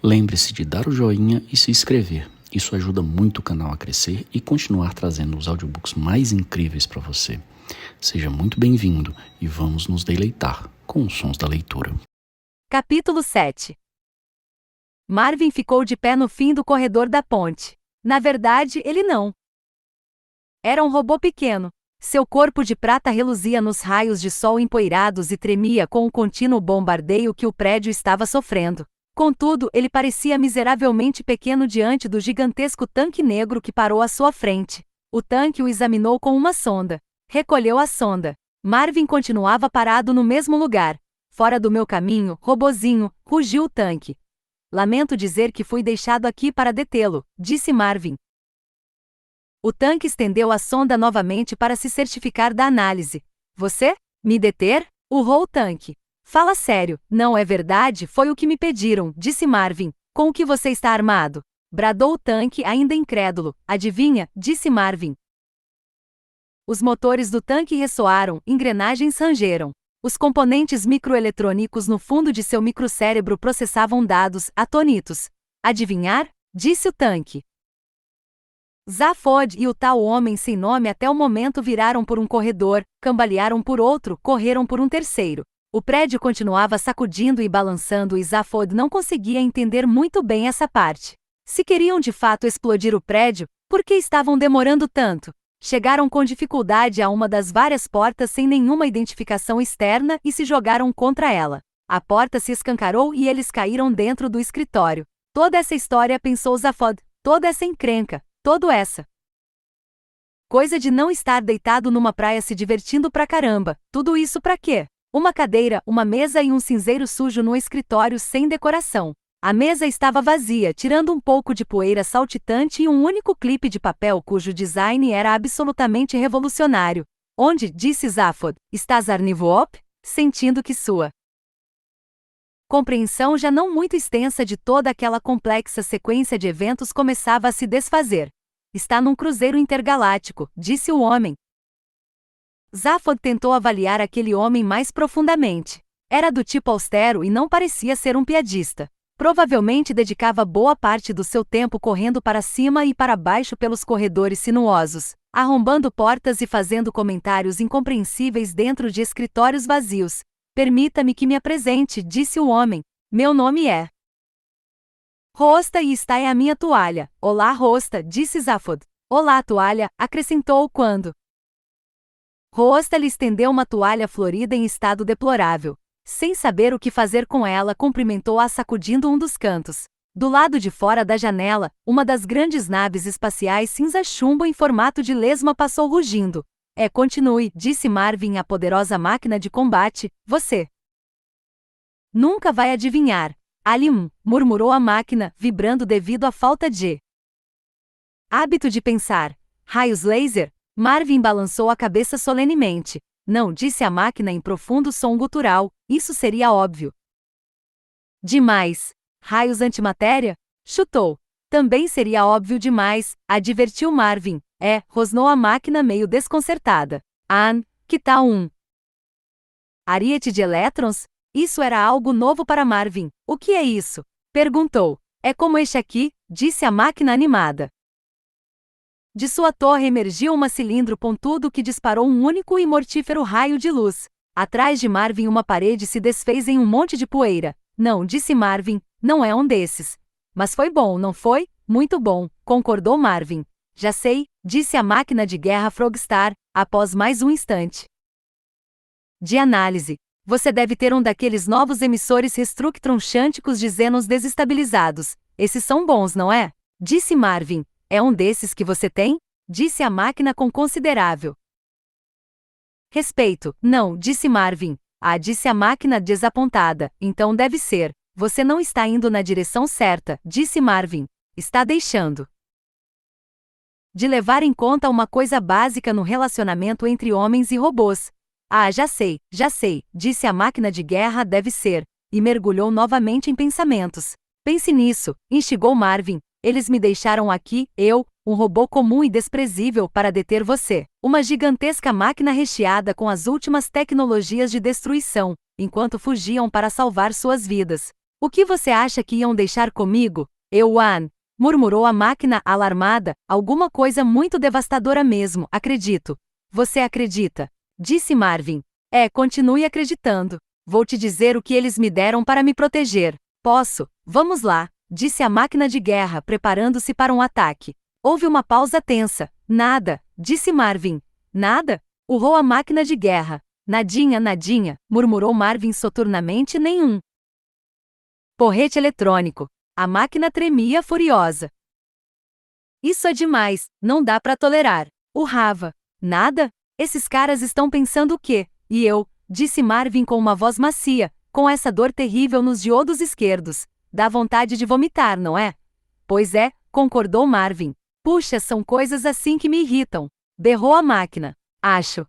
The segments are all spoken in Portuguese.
Lembre-se de dar o joinha e se inscrever. Isso ajuda muito o canal a crescer e continuar trazendo os audiobooks mais incríveis para você. Seja muito bem-vindo e vamos nos deleitar com os sons da leitura. Capítulo 7. Marvin ficou de pé no fim do corredor da ponte. Na verdade, ele não. Era um robô pequeno. Seu corpo de prata reluzia nos raios de sol empoeirados e tremia com o contínuo bombardeio que o prédio estava sofrendo. Contudo, ele parecia miseravelmente pequeno diante do gigantesco tanque negro que parou à sua frente. O tanque o examinou com uma sonda. Recolheu a sonda. Marvin continuava parado no mesmo lugar. Fora do meu caminho, robozinho, rugiu o tanque. Lamento dizer que fui deixado aqui para detê-lo, disse Marvin. O tanque estendeu a sonda novamente para se certificar da análise. Você? Me deter? Urrou o tanque. Fala sério, não é verdade? Foi o que me pediram, disse Marvin. Com o que você está armado? Bradou o tanque ainda incrédulo. Adivinha? Disse Marvin. Os motores do tanque ressoaram, engrenagens rangeram. Os componentes microeletrônicos no fundo de seu microcérebro processavam dados, atônitos. Adivinhar? Disse o tanque. Zaphod e o tal homem sem nome até o momento viraram por um corredor, cambalearam por outro, correram por um terceiro. O prédio continuava sacudindo e balançando e Zaphod não conseguia entender muito bem essa parte. Se queriam de fato explodir o prédio, por que estavam demorando tanto? Chegaram com dificuldade a uma das várias portas sem nenhuma identificação externa e se jogaram contra ela. A porta se escancarou e eles caíram dentro do escritório. Toda essa história, pensou Zaphod, toda essa encrenca, toda essa coisa de não estar deitado numa praia se divertindo pra caramba, tudo isso pra quê? Uma cadeira, uma mesa e um cinzeiro sujo no escritório sem decoração. A mesa estava vazia, tirando um pouco de poeira saltitante e um único clipe de papel cujo design era absolutamente revolucionário. Onde, disse Zaphod, está Zarnivoop? Sentindo que sua compreensão já não muito extensa de toda aquela complexa sequência de eventos começava a se desfazer. Está num cruzeiro intergaláctico, disse o homem. Zaphod tentou avaliar aquele homem mais profundamente. Era do tipo austero e não parecia ser um piadista. Provavelmente dedicava boa parte do seu tempo correndo para cima e para baixo pelos corredores sinuosos, arrombando portas e fazendo comentários incompreensíveis dentro de escritórios vazios. Permita-me que me apresente, disse o homem. Meu nome é Rosta e esta é a minha toalha. Olá, Rosta, disse Zaphod. Olá, toalha, acrescentou quando Rosta lhe estendeu uma toalha florida em estado deplorável. Sem saber o que fazer com ela, cumprimentou-a sacudindo um dos cantos. Do lado de fora da janela, uma das grandes naves espaciais cinza-chumbo em formato de lesma passou rugindo. Continue, disse Marvin à poderosa máquina de combate, você nunca vai adivinhar. Ali murmurou a máquina, vibrando devido à falta de hábito de pensar. Raios laser? Marvin balançou a cabeça solenemente. Não, disse a máquina em profundo som gutural, isso seria óbvio demais. Raios antimatéria? Chutou. Também seria óbvio demais, advertiu Marvin. Rosnou a máquina meio desconcertada. Que tal um ariete de elétrons? Isso era algo novo para Marvin. O que é isso? Perguntou. É como este aqui, disse a máquina animada. De sua torre emergiu um cilindro pontudo que disparou um único e mortífero raio de luz. Atrás de Marvin uma parede se desfez em um monte de poeira. Não, disse Marvin, não é um desses. Mas foi bom, não foi? Muito bom, concordou Marvin. Já sei, disse a máquina de guerra Frogstar, após mais um instante de análise. Você deve ter um daqueles novos emissores restructron-xânticos de Xenons desestabilizados. Esses são bons, não é? Disse Marvin. É um desses que você tem? Disse a máquina com considerável respeito. Não, disse Marvin. Disse a máquina desapontada. Então deve ser. Você não está indo na direção certa, disse Marvin. Está deixando de levar em conta uma coisa básica no relacionamento entre homens e robôs. Já sei, disse a máquina de guerra, deve ser, e mergulhou novamente em pensamentos. Pense nisso, instigou Marvin. Eles me deixaram aqui, um robô comum e desprezível para deter você. Uma gigantesca máquina recheada com as últimas tecnologias de destruição, enquanto fugiam para salvar suas vidas. O que você acha que iam deixar comigo, Ewan? Murmurou a máquina alarmada, alguma coisa muito devastadora mesmo, acredito. Você acredita? Disse Marvin. Continue acreditando. Vou te dizer o que eles me deram para me proteger. Posso? Vamos lá, disse a máquina de guerra, preparando-se para um ataque. Houve uma pausa tensa. Nada, disse Marvin. Nada? Urrou a máquina de guerra. Nadinha, nadinha, murmurou Marvin soturnamente, nenhum. Porrete eletrônico. A máquina tremia furiosa. Isso é demais, não dá para tolerar. Urrava. Nada? Esses caras estão pensando o quê? E eu, disse Marvin com uma voz macia, com essa dor terrível nos diodos esquerdos. Dá vontade de vomitar, não é? Pois é, concordou Marvin. Puxa, são coisas assim que me irritam. Berrou a máquina. Acho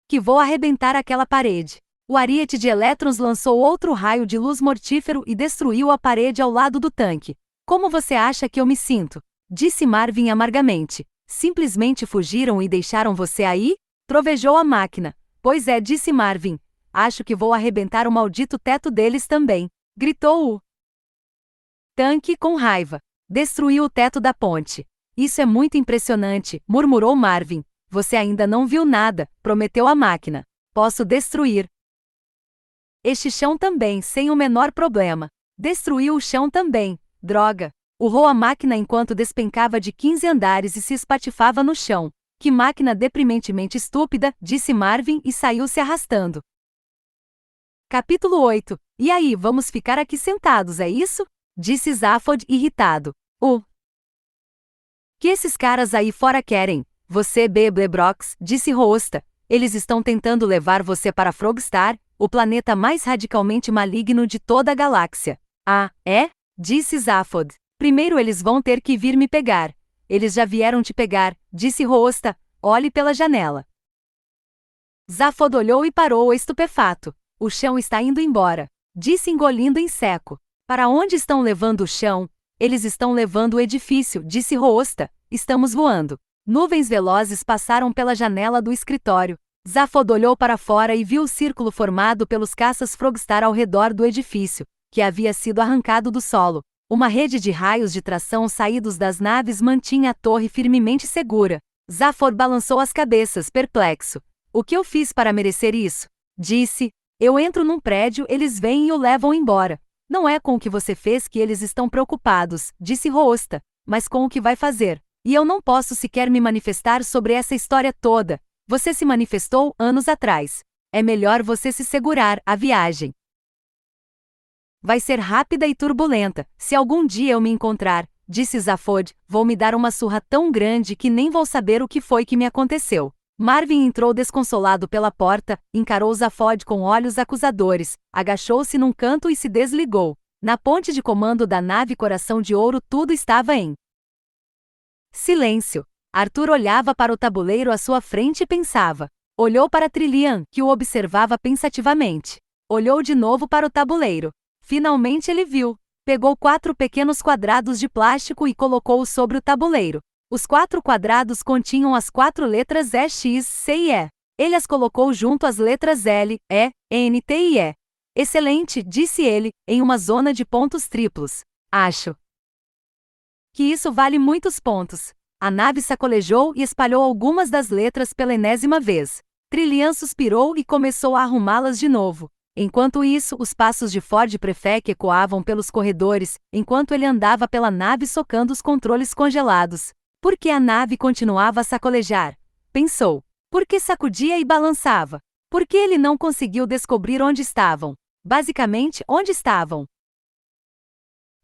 que vou arrebentar aquela parede. O ariete de elétrons lançou outro raio de luz mortífero e destruiu a parede ao lado do tanque. Como você acha que eu me sinto? Disse Marvin amargamente. Simplesmente fugiram e deixaram você aí? Trovejou a máquina. Pois é, disse Marvin. Acho que vou arrebentar o maldito teto deles também. Gritou o tanque com raiva. Destruiu o teto da ponte. Isso é muito impressionante, murmurou Marvin. Você ainda não viu nada, prometeu a máquina. Posso destruir este chão também, sem o menor problema. Destruiu o chão também. Droga! Urrou a máquina enquanto despencava de 15 andares e se espatifava no chão. Que máquina deprimentemente estúpida, disse Marvin e saiu se arrastando. Capítulo 8. E aí, vamos ficar aqui sentados, é isso? Disse Zaphod irritado. Que esses caras aí fora querem? Você, Beblebrox, disse Rosta. Eles estão tentando levar você para Frogstar, o planeta mais radicalmente maligno de toda a galáxia. Ah, é? Disse Zaphod. Primeiro eles vão ter que vir me pegar. Eles já vieram te pegar, disse Rosta. Olhe pela janela. Zaphod olhou e parou estupefato. O chão está indo embora, disse engolindo em seco. Para onde estão levando o chão? Eles estão levando o edifício, disse Rosta. Estamos voando. Nuvens velozes passaram pela janela do escritório. Zaphod olhou para fora e viu o círculo formado pelos caças Frogstar ao redor do edifício, que havia sido arrancado do solo. Uma rede de raios de tração saídos das naves mantinha a torre firmemente segura. Zaphod balançou as cabeças, perplexo. O que eu fiz para merecer isso? Disse. Eu entro num prédio, eles vêm e o levam embora. Não é com o que você fez que eles estão preocupados, disse Rosta, mas com o que vai fazer. E eu não posso sequer me manifestar sobre essa história toda. Você se manifestou anos atrás. É melhor você se segurar, a viagem vai ser rápida e turbulenta. Se algum dia eu me encontrar, disse Zaphod, vou me dar uma surra tão grande que nem vou saber o que foi que me aconteceu. Marvin entrou desconsolado pela porta, encarou Zaphod com olhos acusadores, agachou-se num canto e se desligou. Na ponte de comando da nave Coração de Ouro tudo estava em silêncio. Arthur olhava para o tabuleiro à sua frente e pensava. Olhou para Trillian, que o observava pensativamente. Olhou de novo para o tabuleiro. Finalmente ele viu. Pegou 4 pequenos quadrados de plástico e colocou-os sobre o tabuleiro. Os 4 quadrados continham as 4 letras E, X, C e E. Ele as colocou junto às letras L, E, N, T e E. Excelente, disse ele, em uma zona de pontos triplos. Acho que isso vale muitos pontos. A nave sacolejou e espalhou algumas das letras pela enésima vez. Trillian suspirou e começou a arrumá-las de novo. Enquanto isso, os passos de Ford Prefect ecoavam pelos corredores, enquanto ele andava pela nave socando os controles congelados. Por que a nave continuava a sacolejar? Pensou. Por que sacudia e balançava? Por que ele não conseguiu descobrir onde estavam? Basicamente, onde estavam?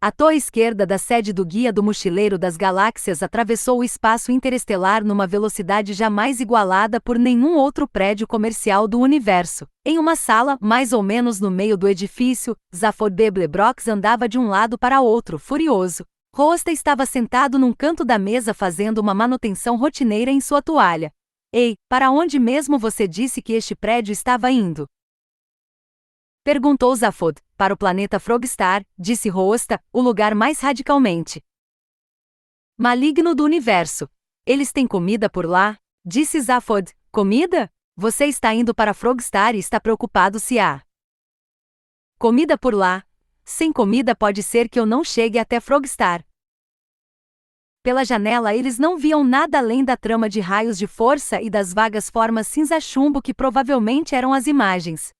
A torre esquerda da sede do Guia do Mochileiro das Galáxias atravessou o espaço interestelar numa velocidade jamais igualada por nenhum outro prédio comercial do universo. Em uma sala, mais ou menos no meio do edifício, Zaphod Beblebrox andava de um lado para outro, furioso. Rosta estava sentado num canto da mesa fazendo uma manutenção rotineira em sua toalha. Ei, para onde mesmo você disse que este prédio estava indo? Perguntou Zaphod. Para o planeta Frogstar, disse Rosta, o lugar mais radicalmente maligno do universo. Eles têm comida por lá? Disse Zaphod. Comida? Você está indo para Frogstar e está preocupado se há comida por lá? Sem comida pode ser que eu não chegue até Frogstar. Pela janela eles não viam nada além da trama de raios de força e das vagas formas cinza-chumbo que provavelmente eram as imagens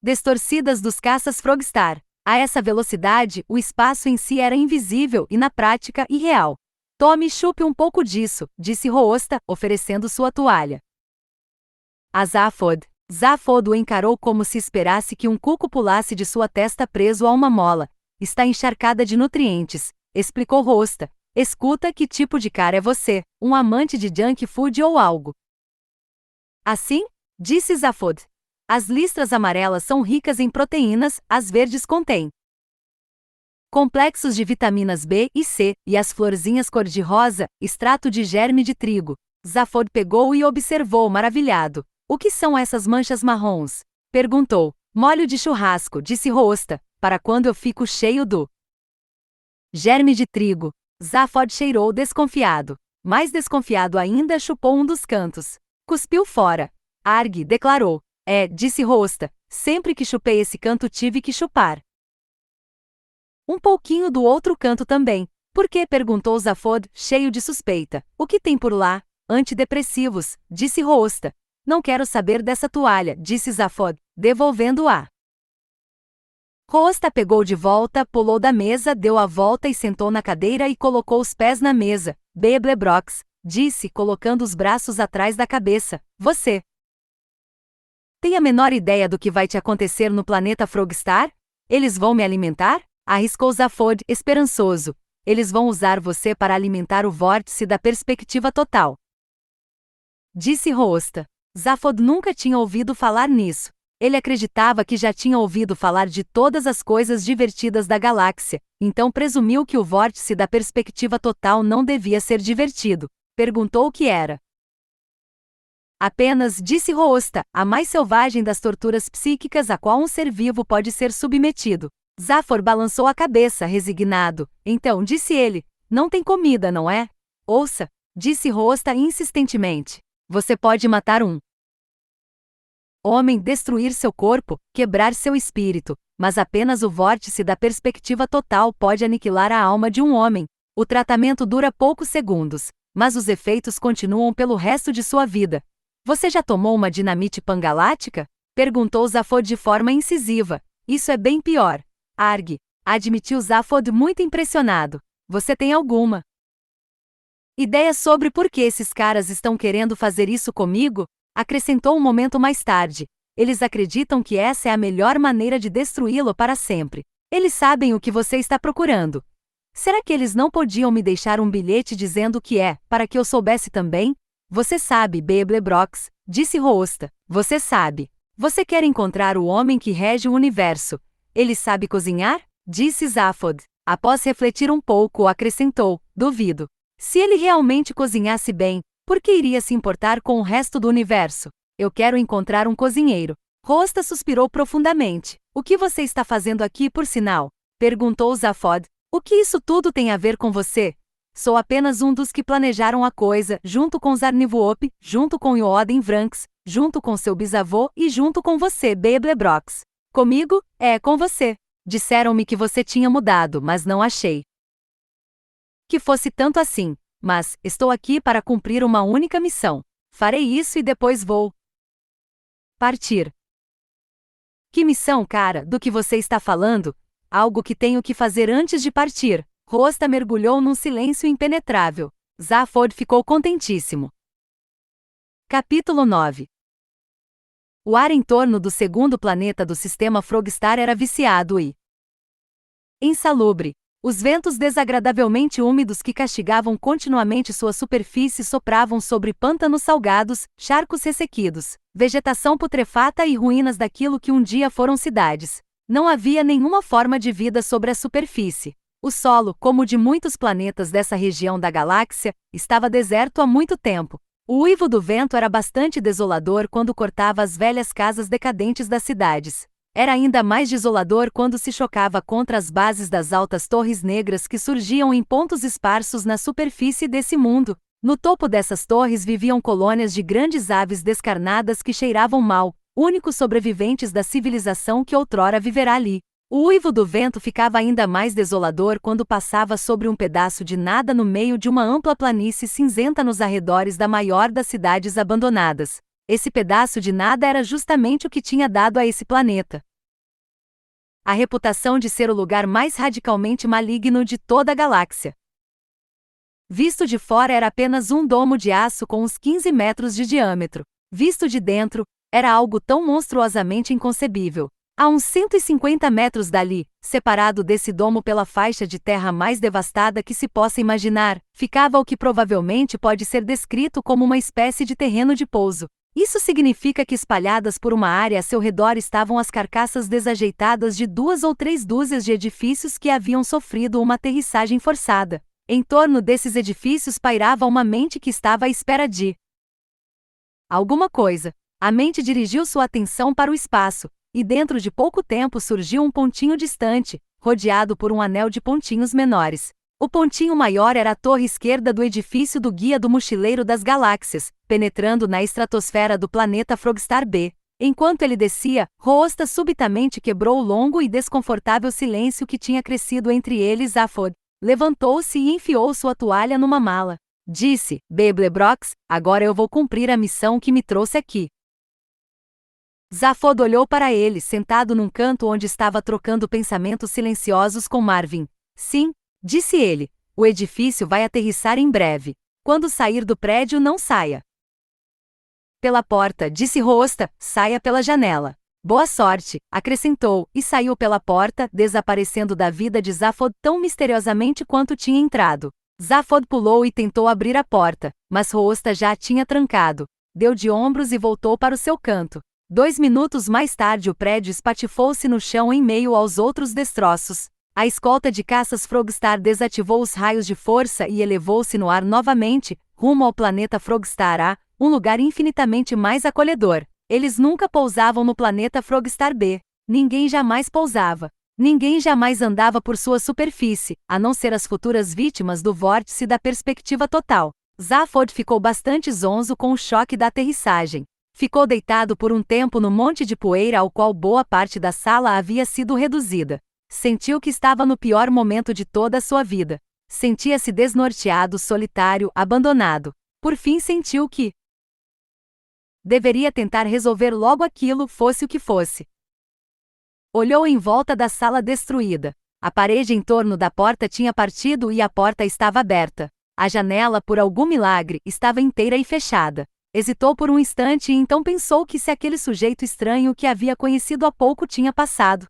distorcidas dos caças Frogstar. A essa velocidade, o espaço em si era invisível e, na prática, irreal. Tome e chupe um pouco disso, disse Roosta, oferecendo sua toalha. A Zaphod o encarou como se esperasse que um cuco pulasse de sua testa preso a uma mola. Está encharcada de nutrientes, explicou Roosta. Escuta, que tipo de cara é você? Um amante de junk food ou algo assim? Disse Zaphod. As listras amarelas são ricas em proteínas, as verdes contêm complexos de vitaminas B e C, e as florzinhas cor-de-rosa, extrato de germe de trigo. Zaphod pegou e observou maravilhado. O que são essas manchas marrons? Perguntou. Molho de churrasco, disse Roosta, para quando eu fico cheio do germe de trigo. Zaphod cheirou desconfiado. Mais desconfiado ainda, chupou um dos cantos. Cuspiu fora. Arg, declarou. Disse Roosta, sempre que chupei esse canto tive que chupar um pouquinho do outro canto também. Por quê? Perguntou Zaphod, cheio de suspeita. O que tem por lá? Antidepressivos, disse Roosta. Não quero saber dessa toalha, disse Zaphod, devolvendo-a. Roosta pegou de volta, pulou da mesa, deu a volta e sentou na cadeira e colocou os pés na mesa. Beeblebrox, disse, colocando os braços atrás da cabeça. Você tem a menor ideia do que vai te acontecer no planeta Frogstar? Eles vão me alimentar? Arriscou Zaphod, esperançoso. Eles vão usar você para alimentar o vórtice da perspectiva total, disse Roosta. Zaphod nunca tinha ouvido falar nisso. Ele acreditava que já tinha ouvido falar de todas as coisas divertidas da galáxia, então presumiu que o vórtice da perspectiva total não devia ser divertido. Perguntou o que era. Apenas, disse Roosta, a mais selvagem das torturas psíquicas a qual um ser vivo pode ser submetido. Zaphod balançou a cabeça, resignado. Então, disse ele, não tem comida, não é? Ouça, disse Roosta insistentemente. Você pode matar um homem, destruir seu corpo, quebrar seu espírito, mas apenas o vórtice da perspectiva total pode aniquilar a alma de um homem. O tratamento dura poucos segundos, mas os efeitos continuam pelo resto de sua vida. Você já tomou uma dinamite pangalática? Perguntou Zaphod de forma incisiva. Isso é bem pior. Arg, admitiu Zaphod muito impressionado. Você tem alguma ideia sobre por que esses caras estão querendo fazer isso comigo? Acrescentou um momento mais tarde. Eles acreditam que essa é a melhor maneira de destruí-lo para sempre. Eles sabem o que você está procurando. Será que eles não podiam me deixar um bilhete dizendo o que é, para que eu soubesse também? Você sabe, Beeblebrox, disse Roosta. Você sabe. Você quer encontrar o homem que rege o universo. Ele sabe cozinhar? Disse Zaphod. Após refletir um pouco, acrescentou. Duvido. Se ele realmente cozinhasse bem, por que iria se importar com o resto do universo? Eu quero encontrar um cozinheiro. Roosta suspirou profundamente. O que você está fazendo aqui, por sinal? Perguntou Zaphod. O que isso tudo tem a ver com você? Sou apenas um dos que planejaram a coisa, junto com Zarnivoop, junto com Yoden Vranx, junto com seu bisavô e junto com você, Beeblebrox. Comigo? Com você. Disseram-me que você tinha mudado, mas não achei que fosse tanto assim. Mas, estou aqui para cumprir uma única missão. Farei isso e depois vou partir. Que missão, cara? Do que você está falando? Algo que tenho que fazer antes de partir. Roosta mergulhou num silêncio impenetrável. Zaphod ficou contentíssimo. Capítulo 9. O ar em torno do segundo planeta do sistema Frogstar era viciado e insalubre. Os ventos desagradavelmente úmidos que castigavam continuamente sua superfície sopravam sobre pântanos salgados, charcos ressequidos, vegetação putrefata e ruínas daquilo que um dia foram cidades. Não havia nenhuma forma de vida sobre a superfície. O solo, como o de muitos planetas dessa região da galáxia, estava deserto há muito tempo. O uivo do vento era bastante desolador quando cortava as velhas casas decadentes das cidades. Era ainda mais desolador quando se chocava contra as bases das altas torres negras que surgiam em pontos esparsos na superfície desse mundo. No topo dessas torres viviam colônias de grandes aves descarnadas que cheiravam mal, únicos sobreviventes da civilização que outrora viverá ali. O uivo do vento ficava ainda mais desolador quando passava sobre um pedaço de nada no meio de uma ampla planície cinzenta nos arredores da maior das cidades abandonadas. Esse pedaço de nada era justamente o que tinha dado a esse planeta a reputação de ser o lugar mais radicalmente maligno de toda a galáxia. Visto de fora era apenas um domo de aço com uns 15 metros de diâmetro. Visto de dentro, era algo tão monstruosamente inconcebível. A uns 150 metros dali, separado desse domo pela faixa de terra mais devastada que se possa imaginar, ficava o que provavelmente pode ser descrito como uma espécie de terreno de pouso. Isso significa que espalhadas por uma área a seu redor estavam as carcaças desajeitadas de 2 ou 3 dúzias de edifícios que haviam sofrido uma aterrissagem forçada. Em torno desses edifícios pairava uma mente que estava à espera de alguma coisa. A mente dirigiu sua atenção para o espaço, e dentro de pouco tempo surgiu um pontinho distante, rodeado por um anel de pontinhos menores. O pontinho maior era a torre esquerda do edifício do Guia do Mochileiro das Galáxias, penetrando na estratosfera do planeta Frogstar B. Enquanto ele descia, Roosta subitamente quebrou o longo e desconfortável silêncio que tinha crescido entre eles. Zaphod levantou-se e enfiou sua toalha numa mala. Disse: Beblebrox, agora eu vou cumprir a missão que me trouxe aqui. Zaphod olhou para ele, sentado num canto onde estava trocando pensamentos silenciosos com Marvin. Sim, disse ele, o edifício vai aterrissar em breve. Quando sair do prédio, não saia pela porta, disse Roosta, saia pela janela. Boa sorte, acrescentou, e saiu pela porta, desaparecendo da vida de Zaphod tão misteriosamente quanto tinha entrado. Zaphod pulou e tentou abrir a porta, mas Roosta já a tinha trancado. Deu de ombros e voltou para o seu canto. 2 minutos mais tarde o prédio espatifou-se no chão em meio aos outros destroços. A escolta de caças Frogstar desativou os raios de força e elevou-se no ar novamente, rumo ao planeta Frogstar A, um lugar infinitamente mais acolhedor. Eles nunca pousavam no planeta Frogstar B. Ninguém jamais pousava. Ninguém jamais andava por sua superfície, a não ser as futuras vítimas do vórtice da perspectiva total. Zaphod ficou bastante zonzo com o choque da aterrissagem. Ficou deitado por um tempo no monte de poeira ao qual boa parte da sala havia sido reduzida. Sentiu que estava no pior momento de toda a sua vida. Sentia-se desnorteado, solitário, abandonado. Por fim sentiu que deveria tentar resolver logo aquilo, fosse o que fosse. Olhou em volta da sala destruída. A parede em torno da porta tinha partido e a porta estava aberta. A janela, por algum milagre, estava inteira e fechada. Hesitou por um instante e então pensou que se aquele sujeito estranho que havia conhecido há pouco tinha passado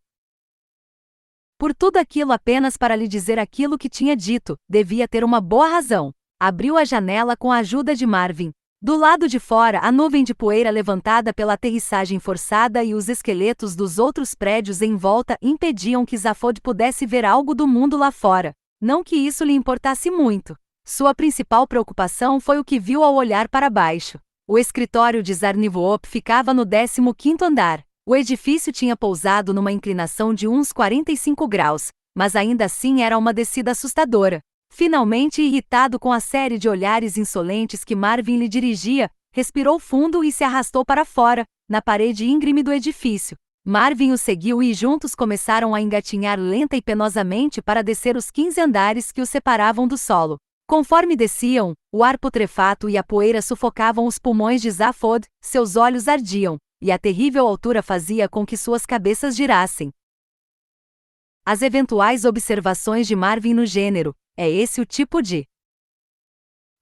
por tudo aquilo apenas para lhe dizer aquilo que tinha dito, devia ter uma boa razão. Abriu a janela com a ajuda de Marvin. Do lado de fora, a nuvem de poeira levantada pela aterrissagem forçada e os esqueletos dos outros prédios em volta impediam que Zaphod pudesse ver algo do mundo lá fora. Não que isso lhe importasse muito. Sua principal preocupação foi o que viu ao olhar para baixo. O escritório de Zarnivoop ficava no 15º andar. O edifício tinha pousado numa inclinação de uns 45 graus, mas ainda assim era uma descida assustadora. Finalmente, irritado com a série de olhares insolentes que Marvin lhe dirigia, respirou fundo e se arrastou para fora, na parede íngreme do edifício. Marvin o seguiu e juntos começaram a engatinhar lenta e penosamente para descer os 15 andares que os separavam do solo. Conforme desciam, o ar putrefato e a poeira sufocavam os pulmões de Zaphod, seus olhos ardiam, e a terrível altura fazia com que suas cabeças girassem. As eventuais observações de Marvin no gênero: é esse o tipo de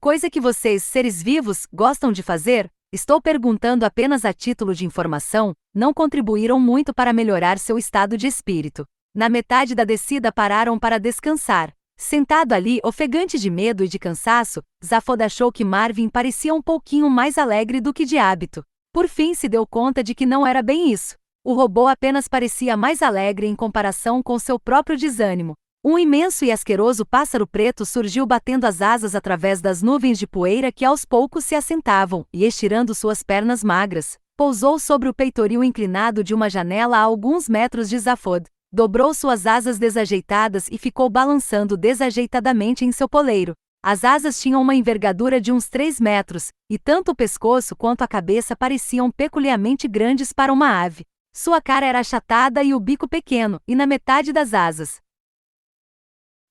coisa que vocês, seres vivos, gostam de fazer? Estou perguntando apenas a título de informação, não contribuíram muito para melhorar seu estado de espírito. Na metade da descida pararam para descansar. Sentado ali, ofegante de medo e de cansaço, Zaphod achou que Marvin parecia um pouquinho mais alegre do que de hábito. Por fim se deu conta de que não era bem isso. O robô apenas parecia mais alegre em comparação com seu próprio desânimo. Um imenso e asqueroso pássaro preto surgiu batendo as asas através das nuvens de poeira que aos poucos se assentavam, e estirando suas pernas magras, pousou sobre o peitoril inclinado de uma janela a alguns metros de Zaphod. Dobrou suas asas desajeitadas e ficou balançando desajeitadamente em seu poleiro. As asas tinham uma envergadura de uns 3 metros, e tanto o pescoço quanto a cabeça pareciam peculiarmente grandes para uma ave. Sua cara era achatada e o bico pequeno, e na metade das asas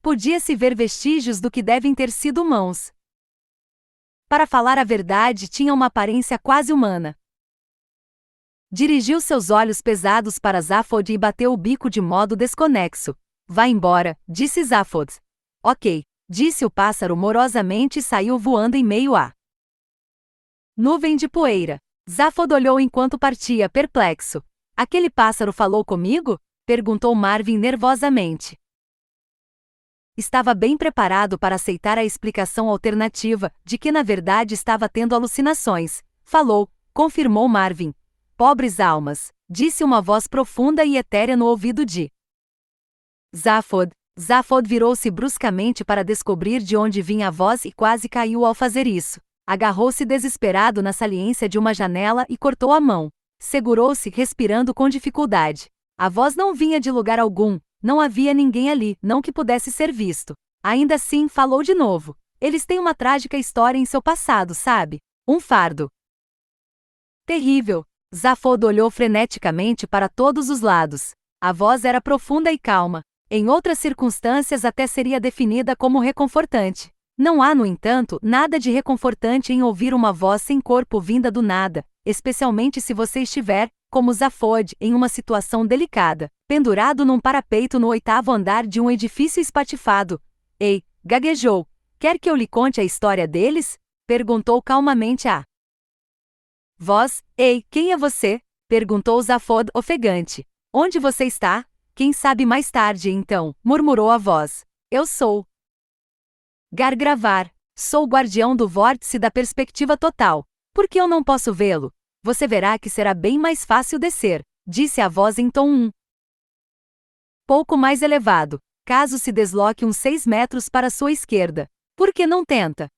podia-se ver vestígios do que devem ter sido mãos. Para falar a verdade, tinha uma aparência quase humana. Dirigiu seus olhos pesados para Zaphod e bateu o bico de modo desconexo. Vá embora, disse Zaphod. Ok, disse o pássaro morosamente e saiu voando em meio à nuvem de poeira. Zaphod olhou enquanto partia, perplexo. Aquele pássaro falou comigo? Perguntou Marvin nervosamente. Estava bem preparado para aceitar a explicação alternativa, de que na verdade estava tendo alucinações. Falou, confirmou Marvin. Pobres almas, disse uma voz profunda e etérea no ouvido de Zaphod. Zaphod virou-se bruscamente para descobrir de onde vinha a voz e quase caiu ao fazer isso. Agarrou-se desesperado na saliência de uma janela e cortou a mão. Segurou-se, respirando com dificuldade. A voz não vinha de lugar algum, não havia ninguém ali, não que pudesse ser visto. Ainda assim, falou de novo. Eles têm uma trágica história em seu passado, sabe? Um fardo terrível. Zaphod olhou freneticamente para todos os lados. A voz era profunda e calma. Em outras circunstâncias até seria definida como reconfortante. Não há, no entanto, nada de reconfortante em ouvir uma voz sem corpo vinda do nada, especialmente se você estiver, como Zaphod, em uma situação delicada, pendurado num parapeito no 8º andar de um edifício espatifado. Ei, gaguejou. Quer que eu lhe conte a história deles? Perguntou calmamente a voz. Ei, quem é você? Perguntou Zaphod, ofegante. Onde você está? Quem sabe mais tarde, então, murmurou a voz. Eu sou Gargravar. Sou o guardião do vórtice da perspectiva total. Por que eu não posso vê-lo? Você verá que será bem mais fácil descer, disse a voz em tom pouco mais elevado, caso se desloque uns 6 metros para sua esquerda. Por que não tenta?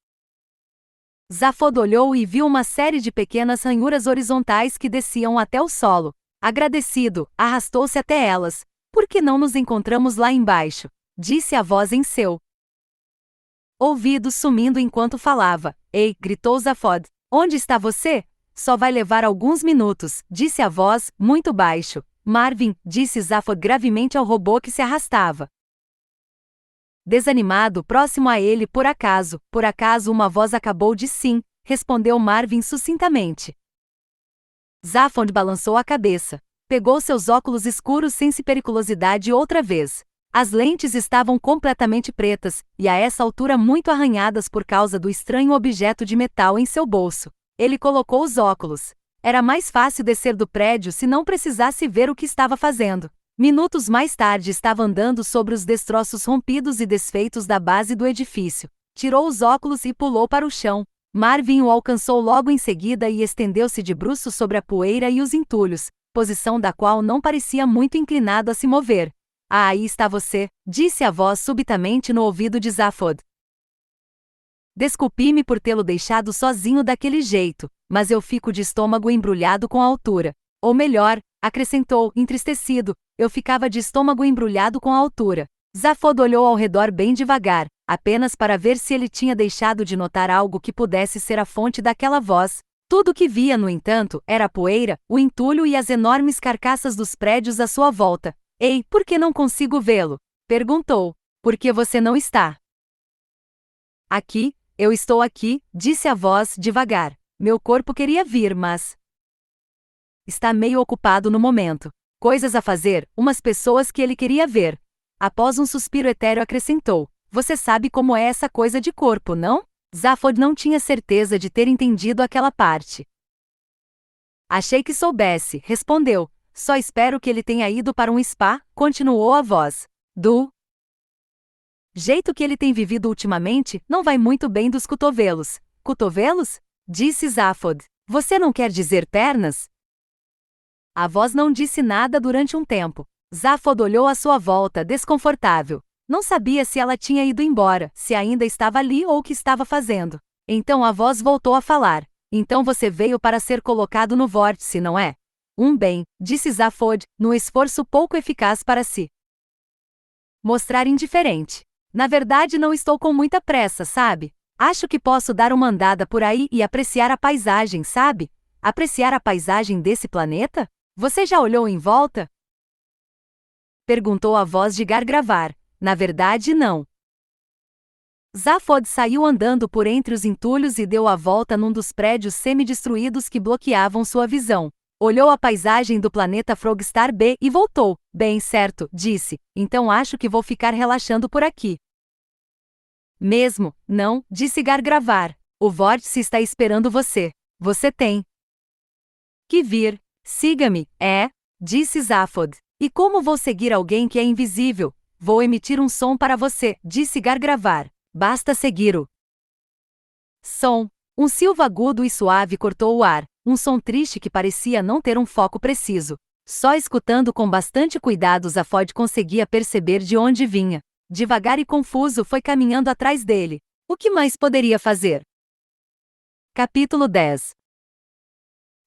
Zaphod olhou e viu uma série de pequenas ranhuras horizontais que desciam até o solo. Agradecido, arrastou-se até elas. Por que não nos encontramos lá embaixo? Disse a voz em seu ouvido, sumindo enquanto falava. Ei, gritou Zaphod. Onde está você? Só vai levar alguns minutos, disse a voz, muito baixo. Marvin, disse Zaphod gravemente ao robô que se arrastava desanimado próximo a ele. Por acaso uma voz acabou de sim, respondeu Marvin sucintamente. Zaphod balançou a cabeça. Pegou seus óculos escuros sem periculosidade outra vez. As lentes estavam completamente pretas, e a essa altura muito arranhadas por causa do estranho objeto de metal em seu bolso. Ele colocou os óculos. Era mais fácil descer do prédio se não precisasse ver o que estava fazendo. Minutos mais tarde estava andando sobre os destroços rompidos e desfeitos da base do edifício. Tirou os óculos e pulou para o chão. Marvin o alcançou logo em seguida e estendeu-se de bruços sobre a poeira e os entulhos, posição da qual não parecia muito inclinado a se mover. Ah, aí está você, disse a voz subitamente no ouvido de Zaphod. Desculpe-me por tê-lo deixado sozinho daquele jeito, mas eu fico de estômago embrulhado com a altura. Ou melhor, acrescentou, entristecido, eu ficava de estômago embrulhado com a altura. Zaphod olhou ao redor bem devagar, apenas para ver se ele tinha deixado de notar algo que pudesse ser a fonte daquela voz. Tudo o que via, no entanto, era a poeira, o entulho e as enormes carcaças dos prédios à sua volta. Ei, por que não consigo vê-lo? Perguntou. Por que você não está aqui? Eu estou aqui, disse a voz, devagar. Meu corpo queria vir, mas está meio ocupado no momento. Coisas a fazer, umas pessoas que ele queria ver. Após um suspiro etéreo acrescentou. Você sabe como é essa coisa de corpo, não? Zaphod não tinha certeza de ter entendido aquela parte. Achei que soubesse, respondeu. Só espero que ele tenha ido para um spa, continuou a voz. Do jeito que ele tem vivido ultimamente, não vai muito bem dos cotovelos. Cotovelos? Disse Zaphod. Você não quer dizer pernas? A voz não disse nada durante um tempo. Zaphod olhou à sua volta, desconfortável. Não sabia se ela tinha ido embora, se ainda estava ali ou o que estava fazendo. Então a voz voltou a falar. Então você veio para ser colocado no vórtice, não é? Bem, disse Zaphod, num esforço pouco eficaz para se mostrar indiferente. Na verdade não estou com muita pressa, sabe? Acho que posso dar uma andada por aí e apreciar a paisagem, sabe? Apreciar a paisagem desse planeta? Você já olhou em volta? Perguntou a voz de Gargravar. Na verdade, não. Zaphod saiu andando por entre os entulhos e deu a volta num dos prédios semi-destruídos que bloqueavam sua visão. Olhou a paisagem do planeta Frogstar B e voltou. Bem, certo, disse. Então acho que vou ficar relaxando por aqui. Mesmo, não, disse Gargravar. O vórtice está esperando você. Você tem que vir. Siga-me, disse Zaphod. E como vou seguir alguém que é invisível? Vou emitir um som para você, disse Gargravar. Basta seguir-o. Som. Um silvo agudo e suave cortou o ar, um som triste que parecia não ter um foco preciso. Só escutando com bastante cuidado Zaphod conseguia perceber de onde vinha. Devagar e confuso foi caminhando atrás dele. O que mais poderia fazer? Capítulo 10.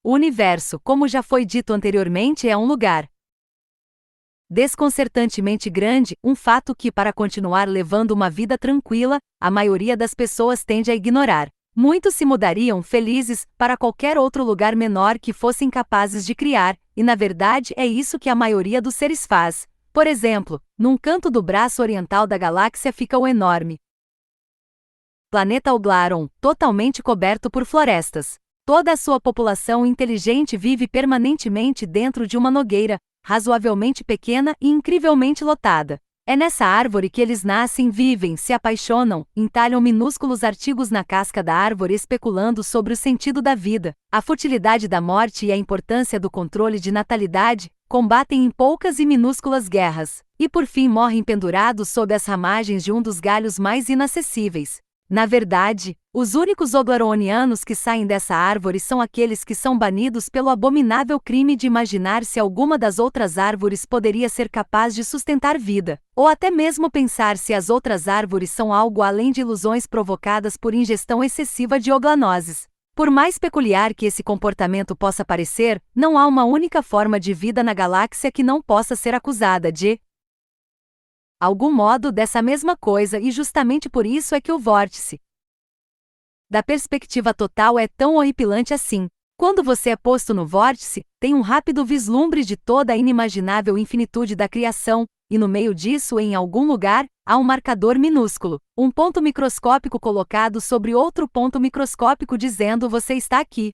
O universo, como já foi dito anteriormente, é um lugar desconcertantemente grande, um fato que, para continuar levando uma vida tranquila, a maioria das pessoas tende a ignorar. Muitos se mudariam felizes para qualquer outro lugar menor que fossem capazes de criar, e na verdade é isso que a maioria dos seres faz. Por exemplo, num canto do braço oriental da galáxia fica o enorme planeta Oglaron, totalmente coberto por florestas. Toda a sua população inteligente vive permanentemente dentro de uma nogueira, razoavelmente pequena e incrivelmente lotada. É nessa árvore que eles nascem, vivem, se apaixonam, entalham minúsculos artigos na casca da árvore especulando sobre o sentido da vida, a futilidade da morte e a importância do controle de natalidade, combatem em poucas e minúsculas guerras, e por fim morrem pendurados sob as ramagens de um dos galhos mais inacessíveis. Na verdade, os únicos oglaronianos que saem dessa árvore são aqueles que são banidos pelo abominável crime de imaginar se alguma das outras árvores poderia ser capaz de sustentar vida, ou até mesmo pensar se as outras árvores são algo além de ilusões provocadas por ingestão excessiva de oglanoses. Por mais peculiar que esse comportamento possa parecer, não há uma única forma de vida na galáxia que não possa ser acusada de algum modo dessa mesma coisa, e justamente por isso é que o vórtice da perspectiva total é tão horripilante assim. Quando você é posto no vórtice, tem um rápido vislumbre de toda a inimaginável infinitude da criação, e no meio disso, em algum lugar, há um marcador minúsculo, um ponto microscópico colocado sobre outro ponto microscópico dizendo você está aqui.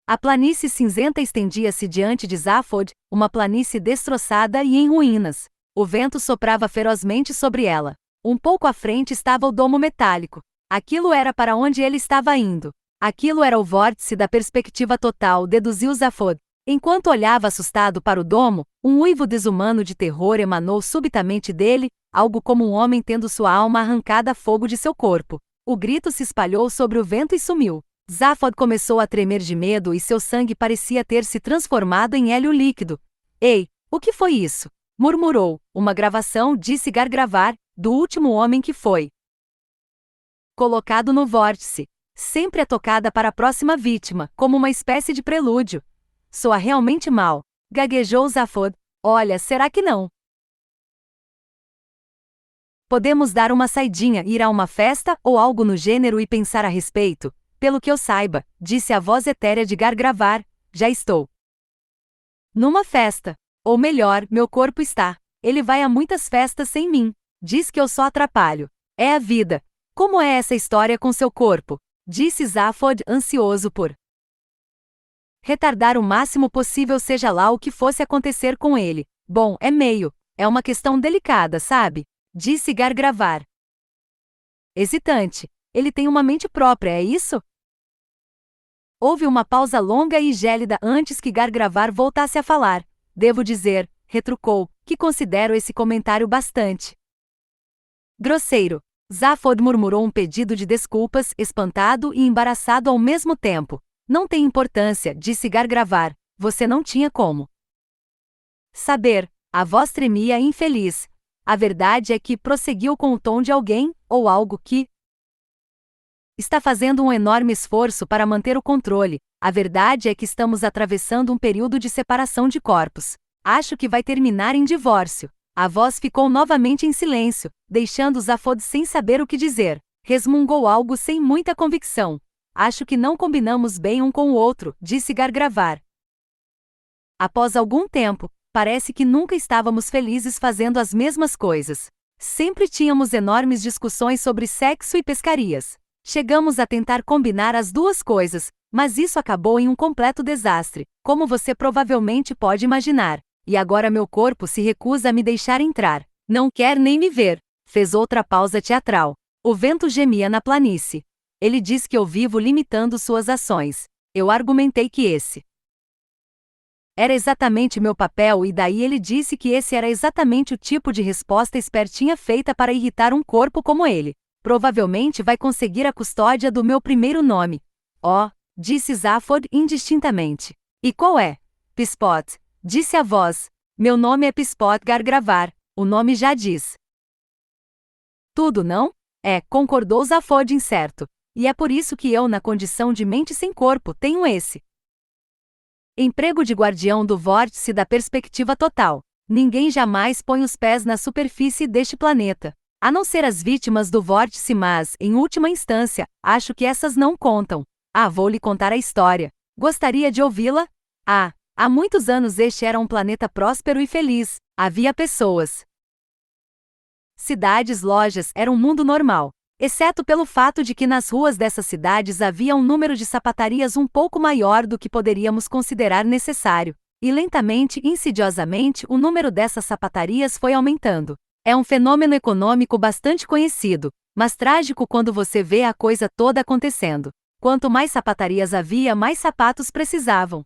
A planície cinzenta estendia-se diante de Zaphod, uma planície destroçada e em ruínas. O vento soprava ferozmente sobre ela. Um pouco à frente estava o domo metálico. Aquilo era para onde ele estava indo. Aquilo era o vórtice da perspectiva total, deduziu Zaphod. Enquanto olhava assustado para o domo, um uivo desumano de terror emanou subitamente dele, algo como um homem tendo sua alma arrancada a fogo de seu corpo. O grito se espalhou sobre o vento e sumiu. Zaphod começou a tremer de medo e seu sangue parecia ter se transformado em hélio líquido. Ei, o que foi isso? Murmurou. Uma gravação, disse Gargravar, do último homem que foi colocado no vórtice. Sempre é tocada para a próxima vítima, como uma espécie de prelúdio. Soa realmente mal. Gaguejou Zaphod. Olha, será que não? Podemos dar uma saidinha, ir a uma festa ou algo no gênero e pensar a respeito. Pelo que eu saiba, disse a voz etérea de Gargravar, já estou numa festa. Ou melhor, meu corpo está. Ele vai a muitas festas sem mim. Diz que eu só atrapalho. É a vida. Como é essa história com seu corpo? Disse Zaphod, ansioso por retardar o máximo possível seja lá o que fosse acontecer com ele. Bom, é uma questão delicada, sabe? Disse Gargravar. Hesitante. Ele tem uma mente própria, é isso? Houve uma pausa longa e gélida antes que Gargravar voltasse a falar. Devo dizer, retrucou, que considero esse comentário bastante grosseiro. Zaphod murmurou um pedido de desculpas, espantado e embaraçado ao mesmo tempo. Não tem importância, disse Gargravar, você não tinha como saber. A voz tremia infeliz. A verdade é que prosseguiu com o tom de alguém, ou algo que está fazendo um enorme esforço para manter o controle. A verdade é que estamos atravessando um período de separação de corpos. Acho que vai terminar em divórcio. A voz ficou novamente em silêncio, deixando Zaphod sem saber o que dizer. Resmungou algo sem muita convicção. Acho que não combinamos bem um com o outro, disse Gargravar. Após algum tempo, parece que nunca estávamos felizes fazendo as mesmas coisas. Sempre tínhamos enormes discussões sobre sexo e pescarias. Chegamos a tentar combinar as duas coisas, mas isso acabou em um completo desastre, como você provavelmente pode imaginar. E agora meu corpo se recusa a me deixar entrar. Não quer nem me ver. Fez outra pausa teatral. O vento gemia na planície. Ele diz que eu vivo limitando suas ações. Eu argumentei que esse era exatamente meu papel e daí ele disse que esse era exatamente o tipo de resposta espertinha feita para irritar um corpo como ele. Provavelmente vai conseguir a custódia do meu primeiro nome. Oh, disse Zaphod indistintamente. E qual é? Pispot, disse a voz. Meu nome é Pispot Gargravar, o nome já diz. Tudo, não? É, concordou Zaphod incerto. E é por isso que eu, na condição de mente sem corpo, tenho esse emprego de guardião do vórtice da perspectiva total. Ninguém jamais põe os pés na superfície deste planeta. A não ser as vítimas do vórtice, mas, em última instância, acho que essas não contam. Vou lhe contar a história. Gostaria de ouvi-la? Há muitos anos este era um planeta próspero e feliz. Havia pessoas, cidades, lojas, era um mundo normal. Exceto pelo fato de que nas ruas dessas cidades havia um número de sapatarias um pouco maior do que poderíamos considerar necessário. E lentamente e insidiosamente o número dessas sapatarias foi aumentando. É um fenômeno econômico bastante conhecido, mas trágico quando você vê a coisa toda acontecendo. Quanto mais sapatarias havia, mais sapatos precisavam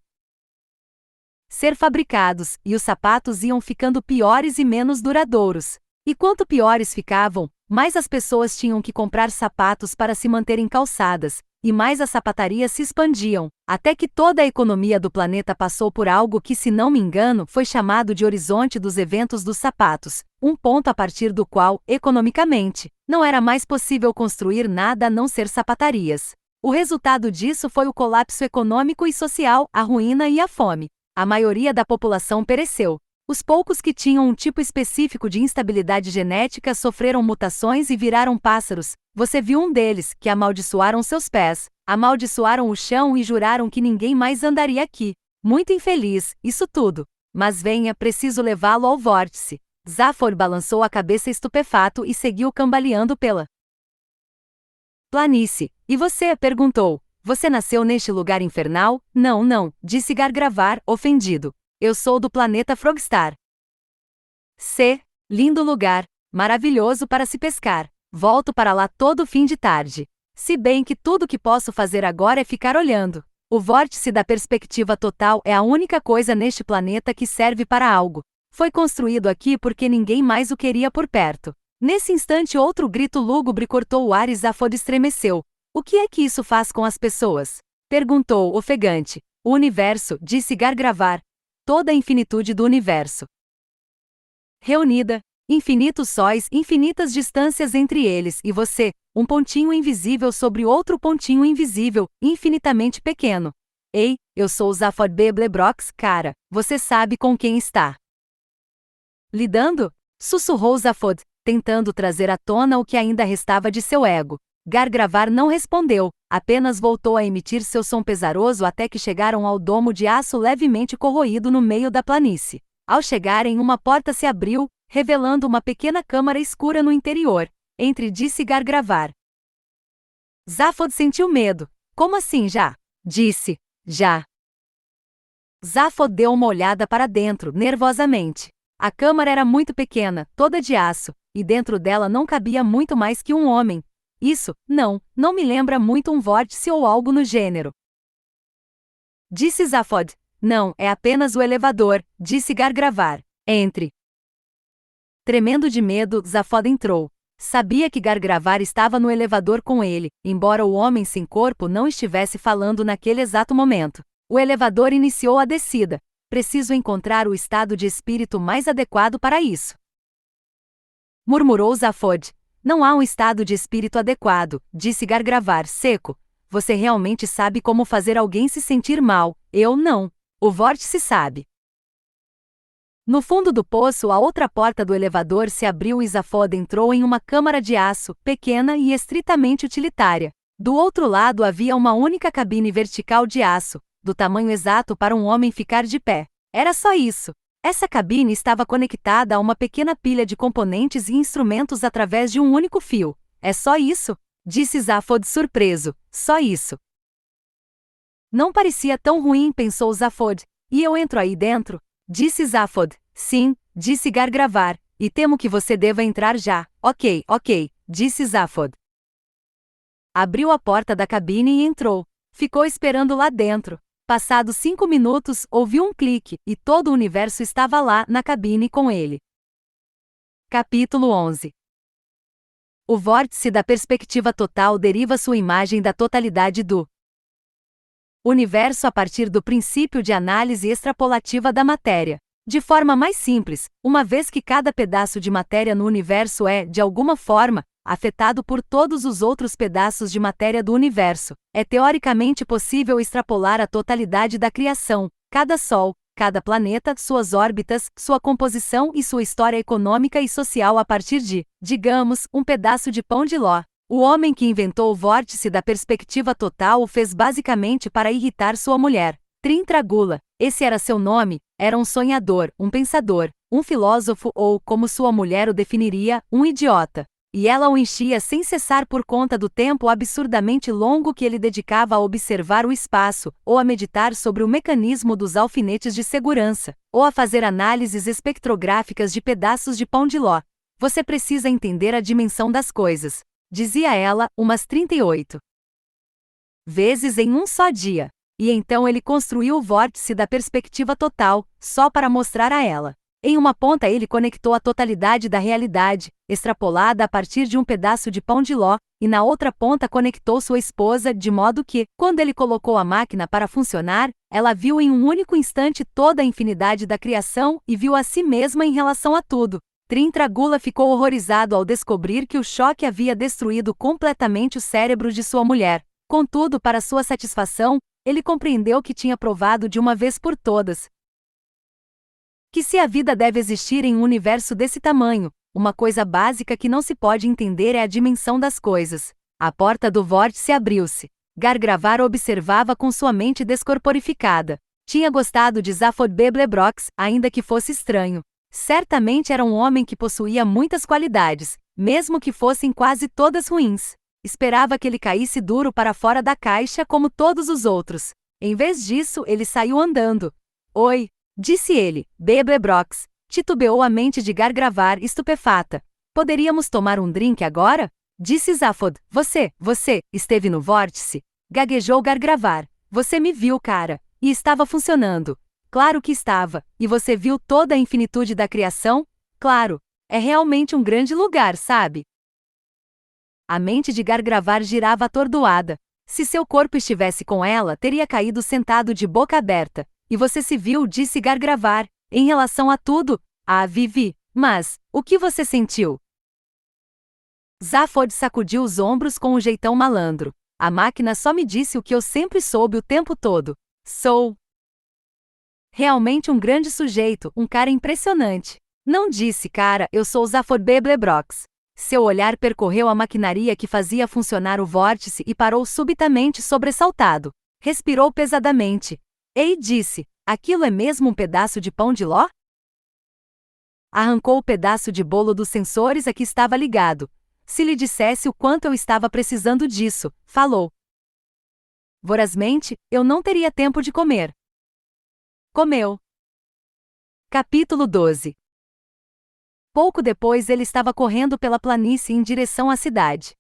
ser fabricados, e os sapatos iam ficando piores e menos duradouros. E quanto piores ficavam, mais as pessoas tinham que comprar sapatos para se manterem calçadas, e mais as sapatarias se expandiam, até que toda a economia do planeta passou por algo que, se não me engano, foi chamado de horizonte dos eventos dos sapatos, um ponto a partir do qual, economicamente, não era mais possível construir nada a não ser sapatarias. O resultado disso foi o colapso econômico e social, a ruína e a fome. A maioria da população pereceu. Os poucos que tinham um tipo específico de instabilidade genética sofreram mutações e viraram pássaros. Você viu um deles, que amaldiçoaram seus pés, amaldiçoaram o chão e juraram que ninguém mais andaria aqui. Muito infeliz, isso tudo. Mas venha, preciso levá-lo ao vórtice. Zaphod balançou a cabeça estupefato e seguiu cambaleando pela planície. E você? Perguntou. Você nasceu neste lugar infernal? Não, disse Gargravar, ofendido. Eu sou do planeta Frogstar. Lindo lugar, maravilhoso para se pescar. Volto para lá todo fim de tarde. Se bem que tudo que posso fazer agora é ficar olhando. O vórtice da perspectiva total é a única coisa neste planeta que serve para algo. Foi construído aqui porque ninguém mais o queria por perto. Nesse instante outro grito lúgubre cortou o ar e Zaphod estremeceu. O que é que isso faz com as pessoas? Perguntou, ofegante. O universo, disse Gargravar. Toda a infinitude do universo reunida, infinitos sóis, infinitas distâncias entre eles e você, um pontinho invisível sobre outro pontinho invisível, infinitamente pequeno. Ei, eu sou Zaphod Beblebrox, cara, você sabe com quem está lidando? Sussurrou Zaphod, tentando trazer à tona o que ainda restava de seu ego. Gargravar não respondeu, apenas voltou a emitir seu som pesaroso até que chegaram ao domo de aço levemente corroído no meio da planície. Ao chegarem, uma porta se abriu, revelando uma pequena câmara escura no interior. Entre, disse Gargravar. Zaphod sentiu medo. Como assim já? Disse. Já. Zaphod deu uma olhada para dentro, nervosamente. A câmara era muito pequena, toda de aço, e dentro dela não cabia muito mais que um homem. Isso, não me lembra muito um vórtice ou algo no gênero. Disse Zaphod. Não, é apenas o elevador, disse Gargravar. Entre. Tremendo de medo, Zaphod entrou. Sabia que Gargravar estava no elevador com ele, embora o homem sem corpo não estivesse falando naquele exato momento. O elevador iniciou a descida. Preciso encontrar o estado de espírito mais adequado para isso. Murmurou Zaphod. Não há um estado de espírito adequado, disse Gargravar, seco. Você realmente sabe como fazer alguém se sentir mal, eu não. O vórtice sabe. No fundo do poço, a outra porta do elevador se abriu e Zaphod entrou em uma câmara de aço, pequena e estritamente utilitária. Do outro lado havia uma única cabine vertical de aço, do tamanho exato para um homem ficar de pé. Era só isso. Essa cabine estava conectada a uma pequena pilha de componentes e instrumentos através de um único fio. É só isso? Disse Zaphod surpreso. Só isso. Não parecia tão ruim, pensou Zaphod. E eu entro aí dentro? Disse Zaphod. Sim, disse Gargravar. E temo que você deva entrar já. Ok, disse Zaphod. Abriu a porta da cabine e entrou. Ficou esperando lá dentro. Passados 5 minutos, ouviu um clique, e todo o universo estava lá, na cabine com ele. Capítulo 11. O vórtice da perspectiva total deriva sua imagem da totalidade do universo a partir do princípio de análise extrapolativa da matéria. De forma mais simples, uma vez que cada pedaço de matéria no universo é, de alguma forma, afetado por todos os outros pedaços de matéria do universo, é teoricamente possível extrapolar a totalidade da criação, cada Sol, cada planeta, suas órbitas, sua composição e sua história econômica e social a partir de, digamos, um pedaço de pão de ló. O homem que inventou o vórtice da perspectiva total o fez basicamente para irritar sua mulher. Trintragula, esse era seu nome, era um sonhador, um pensador, um filósofo ou, como sua mulher o definiria, um idiota. E ela o enchia sem cessar por conta do tempo absurdamente longo que ele dedicava a observar o espaço, ou a meditar sobre o mecanismo dos alfinetes de segurança, ou a fazer análises espectrográficas de pedaços de pão de ló. Você precisa entender a dimensão das coisas, dizia ela, umas 38 vezes em um só dia. E então ele construiu o vórtice da perspectiva total, só para mostrar a ela. Em uma ponta ele conectou a totalidade da realidade, extrapolada a partir de um pedaço de pão de ló, e na outra ponta conectou sua esposa, de modo que, quando ele colocou a máquina para funcionar, ela viu em um único instante toda a infinidade da criação e viu a si mesma em relação a tudo. Trintragula ficou horrorizado ao descobrir que o choque havia destruído completamente o cérebro de sua mulher. Contudo, para sua satisfação, ele compreendeu que tinha provado de uma vez por todas que se a vida deve existir em um universo desse tamanho, uma coisa básica que não se pode entender é a dimensão das coisas. A porta do vórtice abriu-se. Gargravar observava com sua mente descorporificada. Tinha gostado de Zaphod Beeblebrox, ainda que fosse estranho. Certamente era um homem que possuía muitas qualidades, mesmo que fossem quase todas ruins. Esperava que ele caísse duro para fora da caixa como todos os outros. Em vez disso, ele saiu andando. Oi, disse ele. Beeblebrox, titubeou a mente de Gargravar estupefata. Poderíamos tomar um drink agora? Disse Zaphod. Você esteve no vórtice? Gaguejou Gargravar. Você me viu, cara. E estava funcionando. Claro que estava. E você viu toda a infinitude da criação? Claro. É realmente um grande lugar, sabe? A mente de Gargravar girava atordoada. Se seu corpo estivesse com ela, teria caído sentado de boca aberta. E você se viu, disse Gargravar. Em relação a tudo? Ah, Vivi. Mas, o que você sentiu? Zaphod sacudiu os ombros com um jeitão malandro. A máquina só me disse o que eu sempre soube o tempo todo. Sou realmente um grande sujeito, um cara impressionante. Não disse, cara, eu sou Zaphod Beeblebrox. Seu olhar percorreu a maquinaria que fazia funcionar o vórtice e parou subitamente sobressaltado. Respirou pesadamente. Ei, disse, aquilo é mesmo um pedaço de pão de ló? Arrancou o pedaço de bolo dos sensores a que estava ligado. Se lhe dissesse o quanto eu estava precisando disso, falou. Vorazmente, eu não teria tempo de comer. Comeu. Capítulo 12. Pouco depois ele estava correndo pela planície em direção à cidade.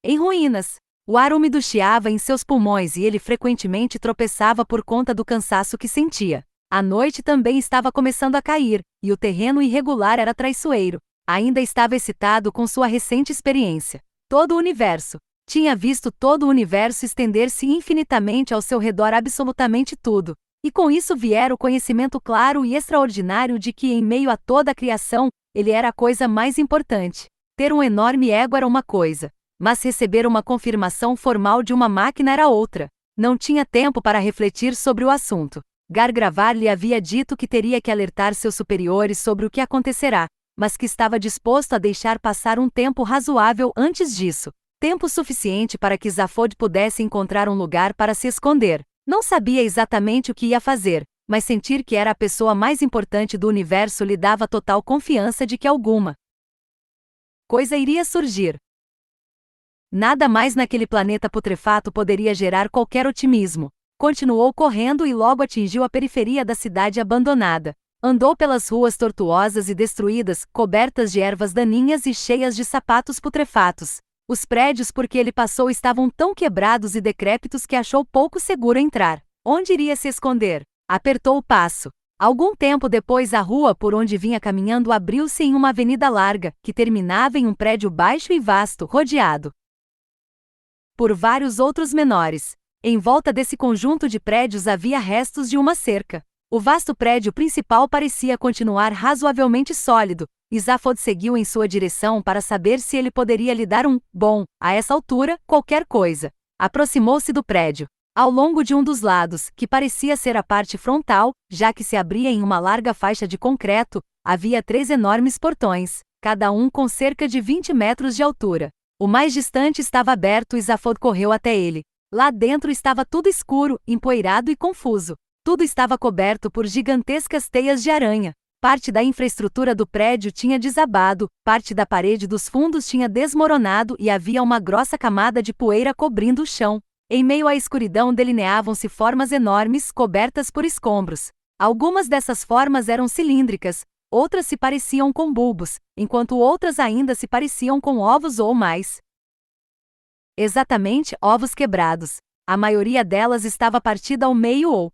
Em ruínas. O ar úmido chiava em seus pulmões e ele frequentemente tropeçava por conta do cansaço que sentia. A noite também estava começando a cair, e o terreno irregular era traiçoeiro. Ainda estava excitado com sua recente experiência. Todo o universo. Tinha visto todo o universo estender-se infinitamente ao seu redor, absolutamente tudo. E com isso viera o conhecimento claro e extraordinário de que, em meio a toda a criação, ele era a coisa mais importante. Ter um enorme ego era uma coisa, mas receber uma confirmação formal de uma máquina era outra. Não tinha tempo para refletir sobre o assunto. Gargravar lhe havia dito que teria que alertar seus superiores sobre o que acontecerá, mas que estava disposto a deixar passar um tempo razoável antes disso. Tempo suficiente para que Zaphod pudesse encontrar um lugar para se esconder. Não sabia exatamente o que ia fazer, mas sentir que era a pessoa mais importante do universo lhe dava total confiança de que alguma coisa iria surgir. Nada mais naquele planeta putrefato poderia gerar qualquer otimismo. Continuou correndo e logo atingiu a periferia da cidade abandonada. Andou pelas ruas tortuosas e destruídas, cobertas de ervas daninhas e cheias de sapatos putrefatos. Os prédios por que ele passou estavam tão quebrados e decrépitos que achou pouco seguro entrar. Onde iria se esconder? Apertou o passo. Algum tempo depois, a rua por onde vinha caminhando abriu-se em uma avenida larga, que terminava em um prédio baixo e vasto, rodeado por vários outros menores. Em volta desse conjunto de prédios havia restos de uma cerca. O vasto prédio principal parecia continuar razoavelmente sólido, e Zaphod seguiu em sua direção para saber se ele poderia lhe dar a essa altura, qualquer coisa. Aproximou-se do prédio. Ao longo de um dos lados, que parecia ser a parte frontal, já que se abria em uma larga faixa de concreto, havia 3 enormes portões, cada um com cerca de 20 metros de altura. O mais distante estava aberto e Zaphod correu até ele. Lá dentro estava tudo escuro, empoeirado e confuso. Tudo estava coberto por gigantescas teias de aranha. Parte da infraestrutura do prédio tinha desabado, parte da parede dos fundos tinha desmoronado e havia uma grossa camada de poeira cobrindo o chão. Em meio à escuridão delineavam-se formas enormes, cobertas por escombros. Algumas dessas formas eram cilíndricas, outras se pareciam com bulbos, enquanto outras ainda se pareciam com ovos ou mais. Exatamente, ovos quebrados. A maioria delas estava partida ao meio ou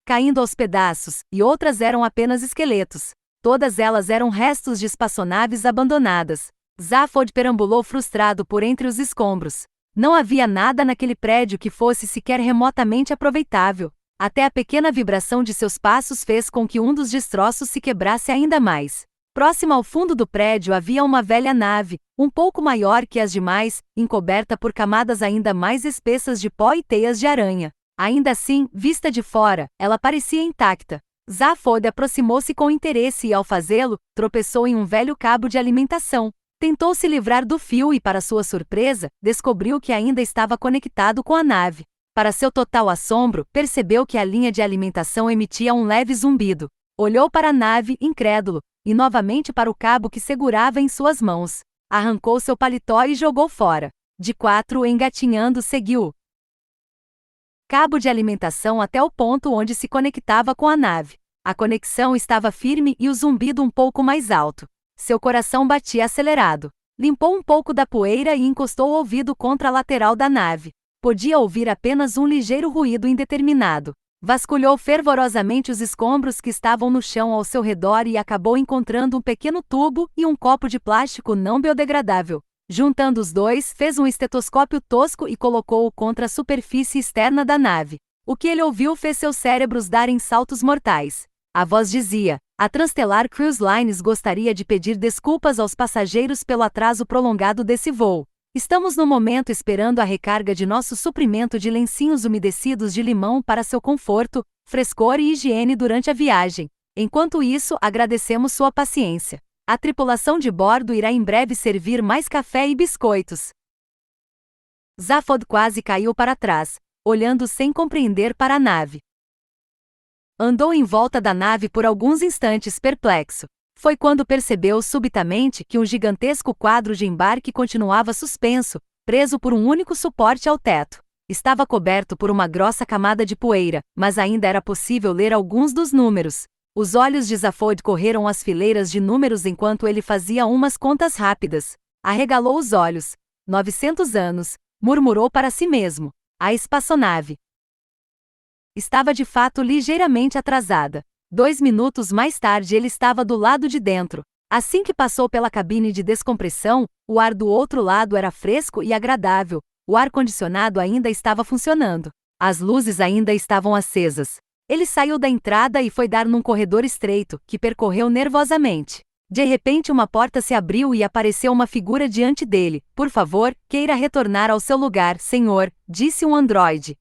caindo aos pedaços, e outras eram apenas esqueletos. Todas elas eram restos de espaçonaves abandonadas. Zaphod perambulou frustrado por entre os escombros. Não havia nada naquele prédio que fosse sequer remotamente aproveitável. Até a pequena vibração de seus passos fez com que um dos destroços se quebrasse ainda mais. Próximo ao fundo do prédio havia uma velha nave, um pouco maior que as demais, encoberta por camadas ainda mais espessas de pó e teias de aranha. Ainda assim, vista de fora, ela parecia intacta. Zaphod aproximou-se com interesse e, ao fazê-lo, tropeçou em um velho cabo de alimentação. Tentou se livrar do fio e, para sua surpresa, descobriu que ainda estava conectado com a nave. Para seu total assombro, percebeu que a linha de alimentação emitia um leve zumbido. Olhou para a nave, incrédulo, e novamente para o cabo que segurava em suas mãos. Arrancou seu paletó e jogou fora. De 4, engatinhando, seguiu cabo de alimentação até o ponto onde se conectava com a nave. A conexão estava firme e o zumbido um pouco mais alto. Seu coração batia acelerado. Limpou um pouco da poeira e encostou o ouvido contra a lateral da nave. Podia ouvir apenas um ligeiro ruído indeterminado. Vasculhou fervorosamente os escombros que estavam no chão ao seu redor e acabou encontrando um pequeno tubo e um copo de plástico não biodegradável. Juntando os dois, fez um estetoscópio tosco e colocou-o contra a superfície externa da nave. O que ele ouviu fez seus cérebros darem saltos mortais. A voz dizia: a Transtellar Cruise Lines gostaria de pedir desculpas aos passageiros pelo atraso prolongado desse voo. Estamos no momento esperando a recarga de nosso suprimento de lencinhos umedecidos de limão para seu conforto, frescor e higiene durante a viagem. Enquanto isso, agradecemos sua paciência. A tripulação de bordo irá em breve servir mais café e biscoitos. Zaphod quase caiu para trás, olhando sem compreender para a nave. Andou em volta da nave por alguns instantes perplexo. Foi quando percebeu subitamente que um gigantesco quadro de embarque continuava suspenso, preso por um único suporte ao teto. Estava coberto por uma grossa camada de poeira, mas ainda era possível ler alguns dos números. Os olhos de Zaphod correram as fileiras de números enquanto ele fazia umas contas rápidas. Arregalou os olhos. 900 anos, murmurou para si mesmo. A espaçonave estava de fato ligeiramente atrasada. 2 minutos mais tarde ele estava do lado de dentro. Assim que passou pela cabine de descompressão, o ar do outro lado era fresco e agradável. O ar-condicionado ainda estava funcionando. As luzes ainda estavam acesas. Ele saiu da entrada e foi dar num corredor estreito, que percorreu nervosamente. De repente uma porta se abriu e apareceu uma figura diante dele. Por favor, queira retornar ao seu lugar, senhor, disse um androide.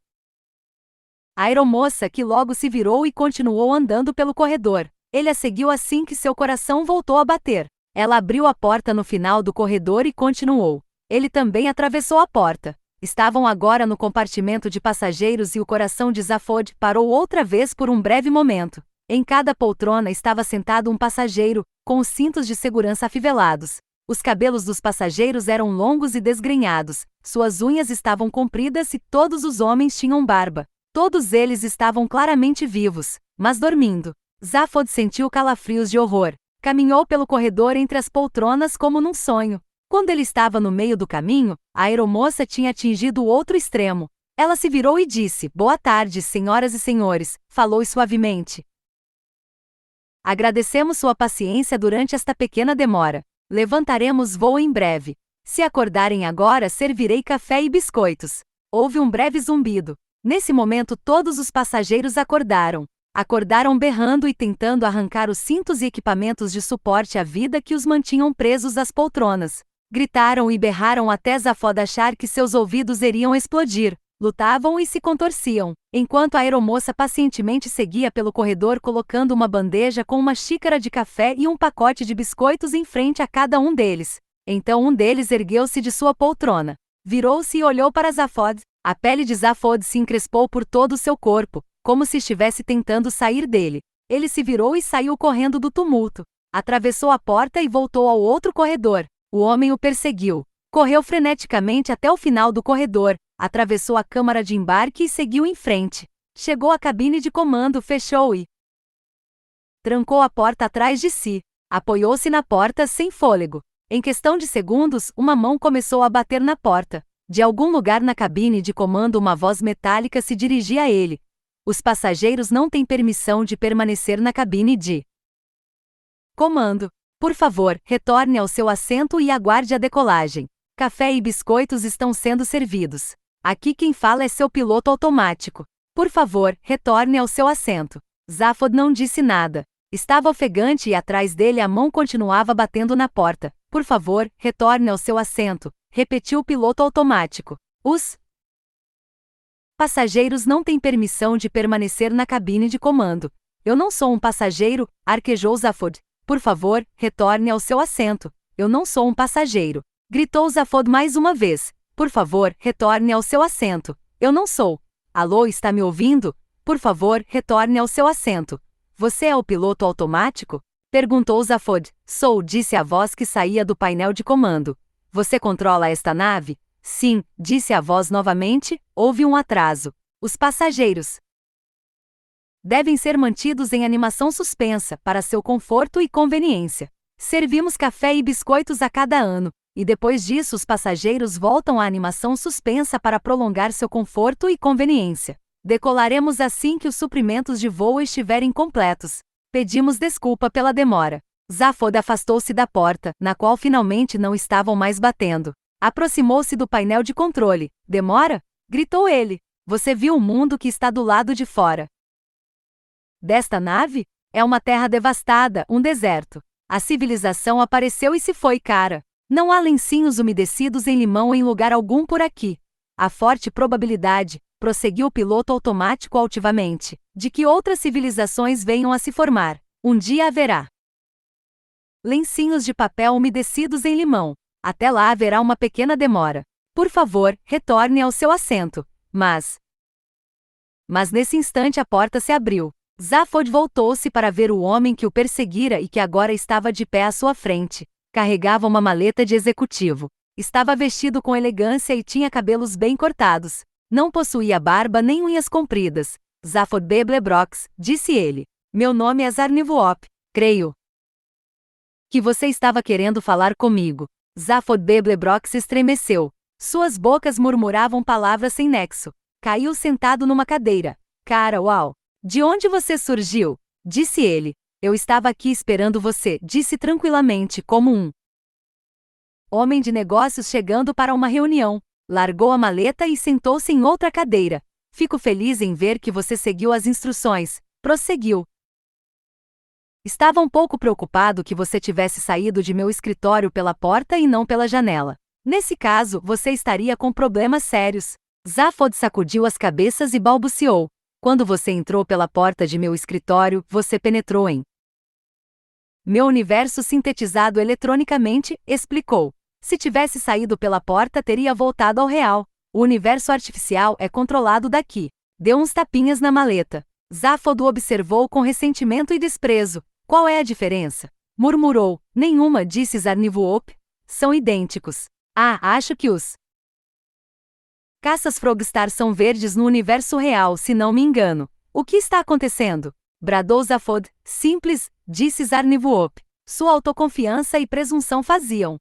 A aeromoça que logo se virou e continuou andando pelo corredor. Ele a seguiu assim que seu coração voltou a bater. Ela abriu a porta no final do corredor e continuou. Ele também atravessou a porta. Estavam agora no compartimento de passageiros e o coração de Zaphod parou outra vez por um breve momento. Em cada poltrona estava sentado um passageiro, com os cintos de segurança afivelados. Os cabelos dos passageiros eram longos e desgrenhados, suas unhas estavam compridas e todos os homens tinham barba. Todos eles estavam claramente vivos, mas dormindo. Zaphod sentiu calafrios de horror. Caminhou pelo corredor entre as poltronas como num sonho. Quando ele estava no meio do caminho, a aeromoça tinha atingido o outro extremo. Ela se virou e disse: "Boa tarde, senhoras e senhores", falou suavemente. "Agradecemos sua paciência durante esta pequena demora. Levantaremos voo em breve. Se acordarem agora, servirei café e biscoitos." Houve um breve zumbido. Nesse momento todos os passageiros acordaram. Acordaram berrando e tentando arrancar os cintos e equipamentos de suporte à vida que os mantinham presos às poltronas. Gritaram e berraram até Zaphod achar que seus ouvidos iriam explodir. Lutavam e se contorciam, enquanto a aeromoça pacientemente seguia pelo corredor colocando uma bandeja com uma xícara de café e um pacote de biscoitos em frente a cada um deles. Então um deles ergueu-se de sua poltrona. Virou-se e olhou para Zaphod. A pele de Zaphod se encrespou por todo o seu corpo, como se estivesse tentando sair dele. Ele se virou e saiu correndo do tumulto. Atravessou a porta e voltou ao outro corredor. O homem o perseguiu. Correu freneticamente até o final do corredor, atravessou a câmara de embarque e seguiu em frente. Chegou à cabine de comando, fechou e trancou a porta atrás de si. Apoiou-se na porta sem fôlego. Em questão de segundos, uma mão começou a bater na porta. De algum lugar na cabine de comando uma voz metálica se dirigia a ele. Os passageiros não têm permissão de permanecer na cabine de comando. Por favor, retorne ao seu assento e aguarde a decolagem. Café e biscoitos estão sendo servidos. Aqui quem fala é seu piloto automático. Por favor, retorne ao seu assento. Zaphod não disse nada. Estava ofegante e atrás dele a mão continuava batendo na porta. Por favor, retorne ao seu assento, repetiu o piloto automático. Os passageiros não têm permissão de permanecer na cabine de comando. Eu não sou um passageiro, arquejou Zaphod. Por favor, retorne ao seu assento. Eu não sou um passageiro. Gritou Zaphod mais uma vez. Por favor, retorne ao seu assento. Eu não sou. Alô, está me ouvindo? Por favor, retorne ao seu assento. Você é o piloto automático? Perguntou Zaphod. Sou, disse a voz que saía do painel de comando. Você controla esta nave? Sim, disse a voz novamente. Houve um atraso. Os passageiros devem ser mantidos em animação suspensa, para seu conforto e conveniência. Servimos café e biscoitos a cada ano, e depois disso os passageiros voltam à animação suspensa para prolongar seu conforto e conveniência. Decolaremos assim que os suprimentos de voo estiverem completos. Pedimos desculpa pela demora. Zaphod afastou-se da porta, na qual finalmente não estavam mais batendo. Aproximou-se do painel de controle. Demora? Gritou ele. Você viu o mundo que está do lado de fora desta nave? É uma terra devastada, um deserto. A civilização apareceu e se foi, cara. Não há lencinhos umedecidos em limão em lugar algum por aqui. Há forte probabilidade, prosseguiu o piloto automático altivamente, de que outras civilizações venham a se formar. Um dia haverá lencinhos de papel umedecidos em limão. Até lá haverá uma pequena demora. Por favor, retorne ao seu assento. Mas nesse instante a porta se abriu. Zaphod voltou-se para ver o homem que o perseguira e que agora estava de pé à sua frente. Carregava uma maleta de executivo. Estava vestido com elegância e tinha cabelos bem cortados. Não possuía barba nem unhas compridas. Zaphod Beeblebrox, disse ele. Meu nome é Zarnivoop. Creio que você estava querendo falar comigo. Zaphod Beeblebrox estremeceu. Suas bocas murmuravam palavras sem nexo. Caiu sentado numa cadeira. Cara, uau! De onde você surgiu? Disse ele. Eu estava aqui esperando você, disse tranquilamente, como um homem de negócios chegando para uma reunião. Largou a maleta e sentou-se em outra cadeira. Fico feliz em ver que você seguiu as instruções, prosseguiu. Estava um pouco preocupado que você tivesse saído de meu escritório pela porta e não pela janela. Nesse caso, você estaria com problemas sérios. Zaphod sacudiu as cabeças e balbuciou. Quando você entrou pela porta de meu escritório, você penetrou em meu universo sintetizado eletronicamente, explicou. Se tivesse saído pela porta, teria voltado ao real. O universo artificial é controlado daqui. Deu uns tapinhas na maleta. Zaphod o observou com ressentimento e desprezo. Qual é a diferença? Murmurou. Nenhuma, disse Zarnivoop. São idênticos. Ah, acho que os caças Frogstar são verdes no universo real, se não me engano. O que está acontecendo? Bradou Zaphod. Simples, disse Zarnivoop. Sua autoconfiança e presunção faziam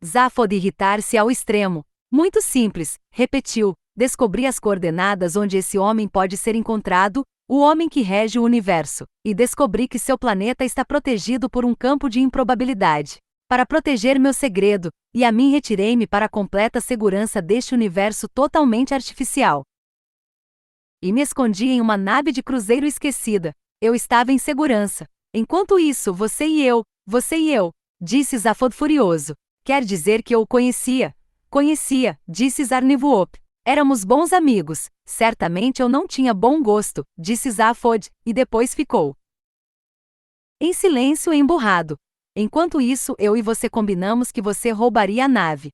Zaphod irritar-se ao extremo. Muito simples, repetiu. Descobri as coordenadas onde esse homem pode ser encontrado, o homem que rege o universo, e descobri que seu planeta está protegido por um campo de improbabilidade. Para proteger meu segredo, e a mim retirei-me para a completa segurança deste universo totalmente artificial. E me escondi em uma nave de cruzeiro esquecida. Eu estava em segurança. Enquanto isso, você e eu, disse Zaphod furioso. Quer dizer que eu o conhecia? Conhecia, disse Zarnivoop. Éramos bons amigos. Certamente eu não tinha bom gosto, disse Zaphod, e depois ficou em silêncio emburrado. Enquanto isso, eu e você combinamos que você roubaria a nave.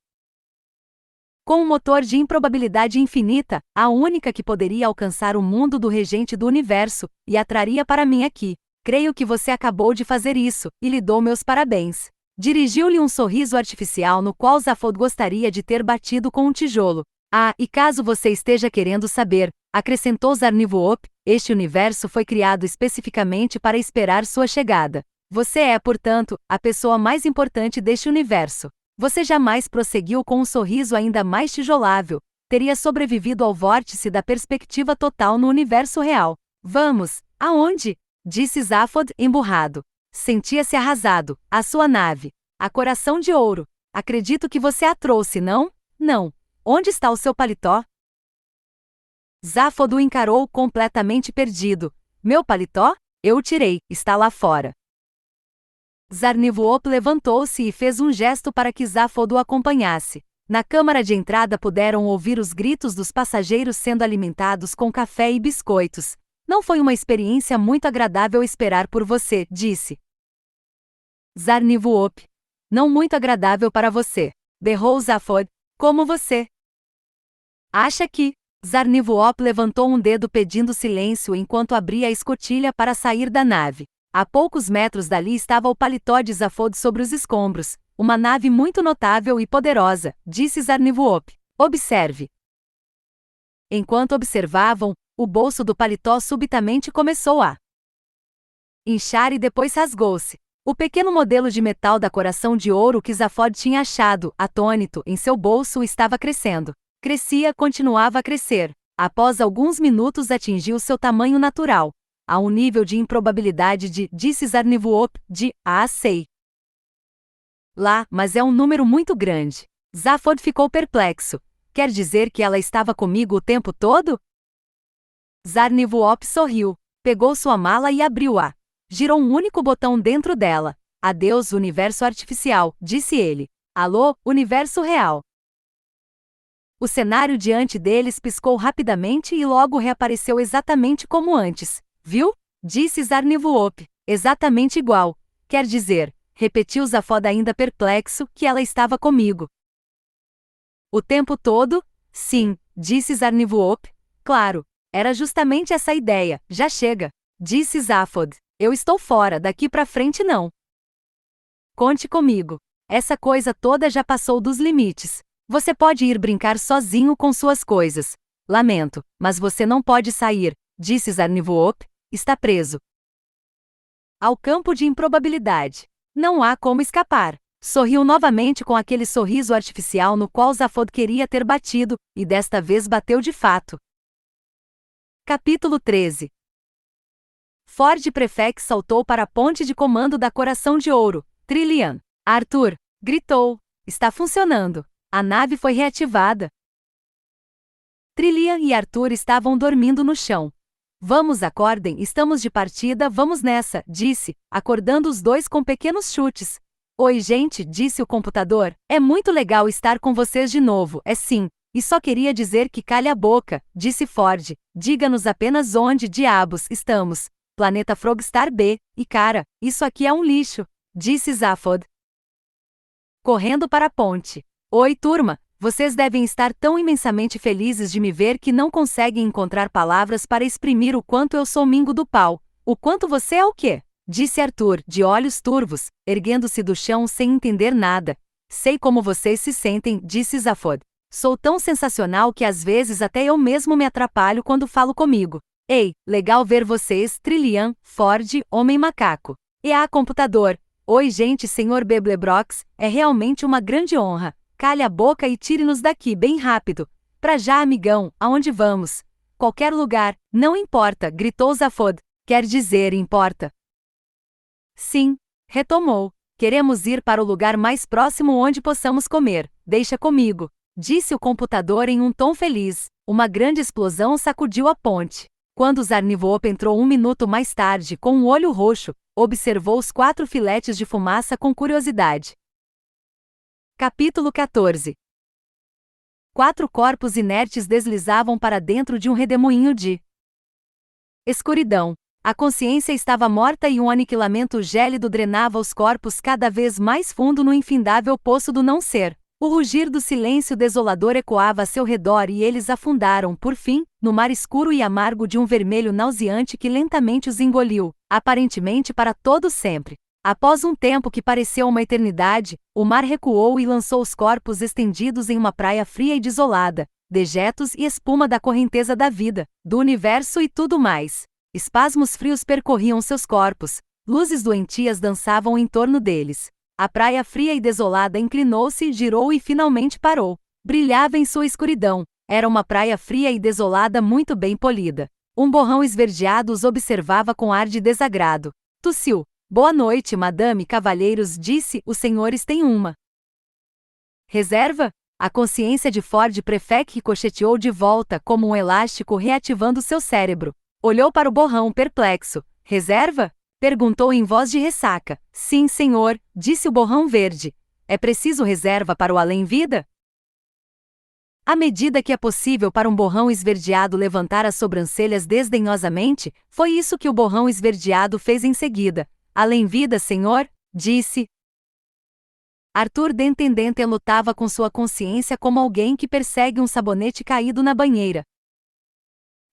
Com um motor de improbabilidade infinita, a única que poderia alcançar o mundo do regente do universo, e a traria para mim aqui. Creio que você acabou de fazer isso, e lhe dou meus parabéns. Dirigiu-lhe um sorriso artificial no qual Zaphod gostaria de ter batido com um tijolo. Ah, e caso você esteja querendo saber, acrescentou Zarnivoop, este universo foi criado especificamente para esperar sua chegada. Você é, portanto, a pessoa mais importante deste universo. Você jamais prosseguiu com um sorriso ainda mais tijolável. Teria sobrevivido ao vórtice da perspectiva total no universo real. Vamos, aonde? Disse Zaphod, emburrado. Sentia-se arrasado. A sua nave. A coração de ouro. Acredito que você a trouxe, não? Não. Onde está o seu paletó? Zaphod o encarou completamente perdido. Meu paletó? Eu o tirei, está lá fora. Zarnivoop levantou-se e fez um gesto para que Zaphod o acompanhasse. Na câmara de entrada puderam ouvir os gritos dos passageiros sendo alimentados com café e biscoitos. Não foi uma experiência muito agradável esperar por você, disse Zarnivoop. Não muito agradável para você, berrou Zaphod. Como você acha que? Zarnivoop levantou um dedo pedindo silêncio enquanto abria a escotilha para sair da nave. A poucos metros dali estava o paletó de Zaphod sobre os escombros. Uma nave muito notável e poderosa, disse Zarnivoop. Observe. Enquanto observavam, o bolso do paletó subitamente começou a inchar e depois rasgou-se. O pequeno modelo de metal da coração de ouro que Zaphod tinha achado, atônito, em seu bolso estava crescendo. Crescia, continuava a crescer. Após alguns minutos atingiu seu tamanho natural. A um nível de improbabilidade disse Zarnivoop, sei. Lá, mas é um número muito grande. Zaphod ficou perplexo. Quer dizer que ela estava comigo o tempo todo? Zarnivoop sorriu, pegou sua mala e abriu-a. Girou um único botão dentro dela. Adeus, universo artificial, disse ele. Alô, universo real. O cenário diante deles piscou rapidamente e logo reapareceu exatamente como antes. Viu? Disse Zarnivoop. Exatamente igual. Quer dizer, repetiu Zaphod ainda perplexo, que ela estava comigo. O tempo todo? Sim, disse Zarnivoop. Claro, era justamente essa a ideia. Já chega. Disse Zaphod. Eu estou fora, daqui pra frente não. Conte comigo. Essa coisa toda já passou dos limites. Você pode ir brincar sozinho com suas coisas. Lamento, mas você não pode sair, disse Zarnivoop. Está preso ao campo de improbabilidade. Não há como escapar. Sorriu novamente com aquele sorriso artificial no qual Zaphod queria ter batido, e desta vez bateu de fato. Capítulo 13. Ford Prefect saltou para a ponte de comando da Coração de Ouro. Trillian. Arthur. Gritou. Está funcionando. A nave foi reativada. Trillian e Arthur estavam dormindo no chão. Vamos, acordem, estamos de partida, vamos nessa, disse, acordando os dois com pequenos chutes. Oi, gente, disse o computador. É muito legal estar com vocês de novo, é sim. E só queria dizer que calhe a boca, disse Ford. Diga-nos apenas onde diabos estamos. Planeta Frogstar B, e cara, isso aqui é um lixo, disse Zaphod, correndo para a ponte. Oi, turma, Vocês devem estar tão imensamente felizes de me ver que não conseguem encontrar palavras para exprimir o quanto eu sou mingo do pau. O quanto você é o quê? Disse Arthur, de olhos turvos, erguendo-se do chão sem entender nada. Sei como vocês se sentem, disse Zaphod. Sou tão sensacional que às vezes até eu mesmo me atrapalho quando falo comigo. Ei, legal ver vocês, Trillian, Ford, Homem Macaco. E computador. Oi gente, Sr. Beblebrox, é realmente uma grande honra. Calhe a boca e tire-nos daqui bem rápido. Pra já, amigão, aonde vamos? Qualquer lugar, não importa, gritou Zaphod. Quer dizer, importa. Sim, retomou. Queremos ir para o lugar mais próximo onde possamos comer. Deixa comigo, disse o computador em um tom feliz. Uma grande explosão sacudiu a ponte. Quando Zarnivop entrou 1 minuto mais tarde com um olho roxo, observou os 4 filetes de fumaça com curiosidade. Capítulo 14. 4 corpos inertes deslizavam para dentro de um redemoinho de escuridão. A consciência estava morta e um aniquilamento gélido drenava os corpos cada vez mais fundo no infindável poço do não-ser. O rugir do silêncio desolador ecoava a seu redor e eles afundaram, por fim, no mar escuro e amargo de um vermelho nauseante que lentamente os engoliu, aparentemente para todo sempre. Após um tempo que pareceu uma eternidade, o mar recuou e lançou os corpos estendidos em uma praia fria e desolada, dejetos e espuma da correnteza da vida, do universo e tudo mais. Espasmos frios percorriam seus corpos, luzes doentias dançavam em torno deles. A praia fria e desolada inclinou-se, girou e finalmente parou. Brilhava em sua escuridão. Era uma praia fria e desolada muito bem polida. Um borrão esverdeado os observava com ar de desagrado. Tossiu. Boa noite, madame, cavalheiros, disse, os senhores têm uma reserva? A consciência de Ford Prefect ricocheteou de volta como um elástico reativando seu cérebro. Olhou para o borrão perplexo. Reserva? Perguntou em voz de ressaca. Sim, senhor, disse o borrão verde. É preciso reserva para o além-vida? À medida que é possível para um borrão esverdeado levantar as sobrancelhas desdenhosamente, foi isso que o borrão esverdeado fez em seguida. Além-vida, senhor? Disse. Arthur Dentendente lutava com sua consciência como alguém que persegue um sabonete caído na banheira.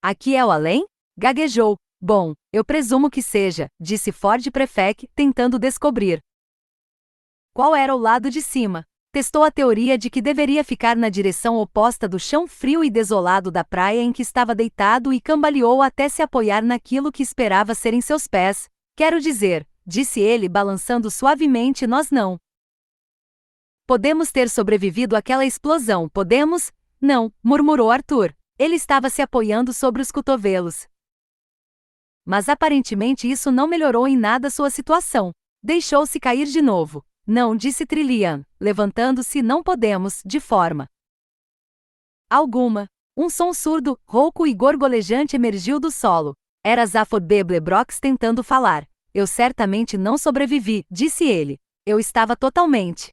Aqui é o além? Gaguejou. Bom, eu presumo que seja, disse Ford Prefect, tentando descobrir qual era o lado de cima. Testou a teoria de que deveria ficar na direção oposta do chão frio e desolado da praia em que estava deitado e cambaleou até se apoiar naquilo que esperava serem seus pés. Quero dizer, disse ele balançando suavemente, nós não podemos ter sobrevivido àquela explosão, podemos? Não, murmurou Arthur. Ele estava se apoiando sobre os cotovelos. Mas aparentemente isso não melhorou em nada sua situação. Deixou-se cair de novo. Não, disse Trillian, levantando-se, não podemos, de forma alguma. Um som surdo, rouco e gorgolejante emergiu do solo. Era Zaphod Beblebrox tentando falar. Eu certamente não sobrevivi, disse ele. Eu estava totalmente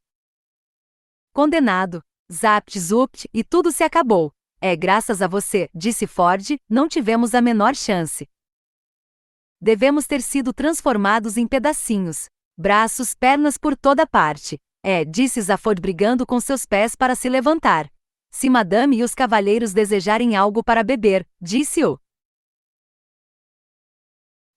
condenado. Zapt, zupt, e tudo se acabou. É graças a você, disse Ford, não tivemos a menor chance. Devemos ter sido transformados em pedacinhos. Braços, pernas por toda parte. Disse Zaphod brigando com seus pés para se levantar. Se madame e os cavalheiros desejarem algo para beber, disse-o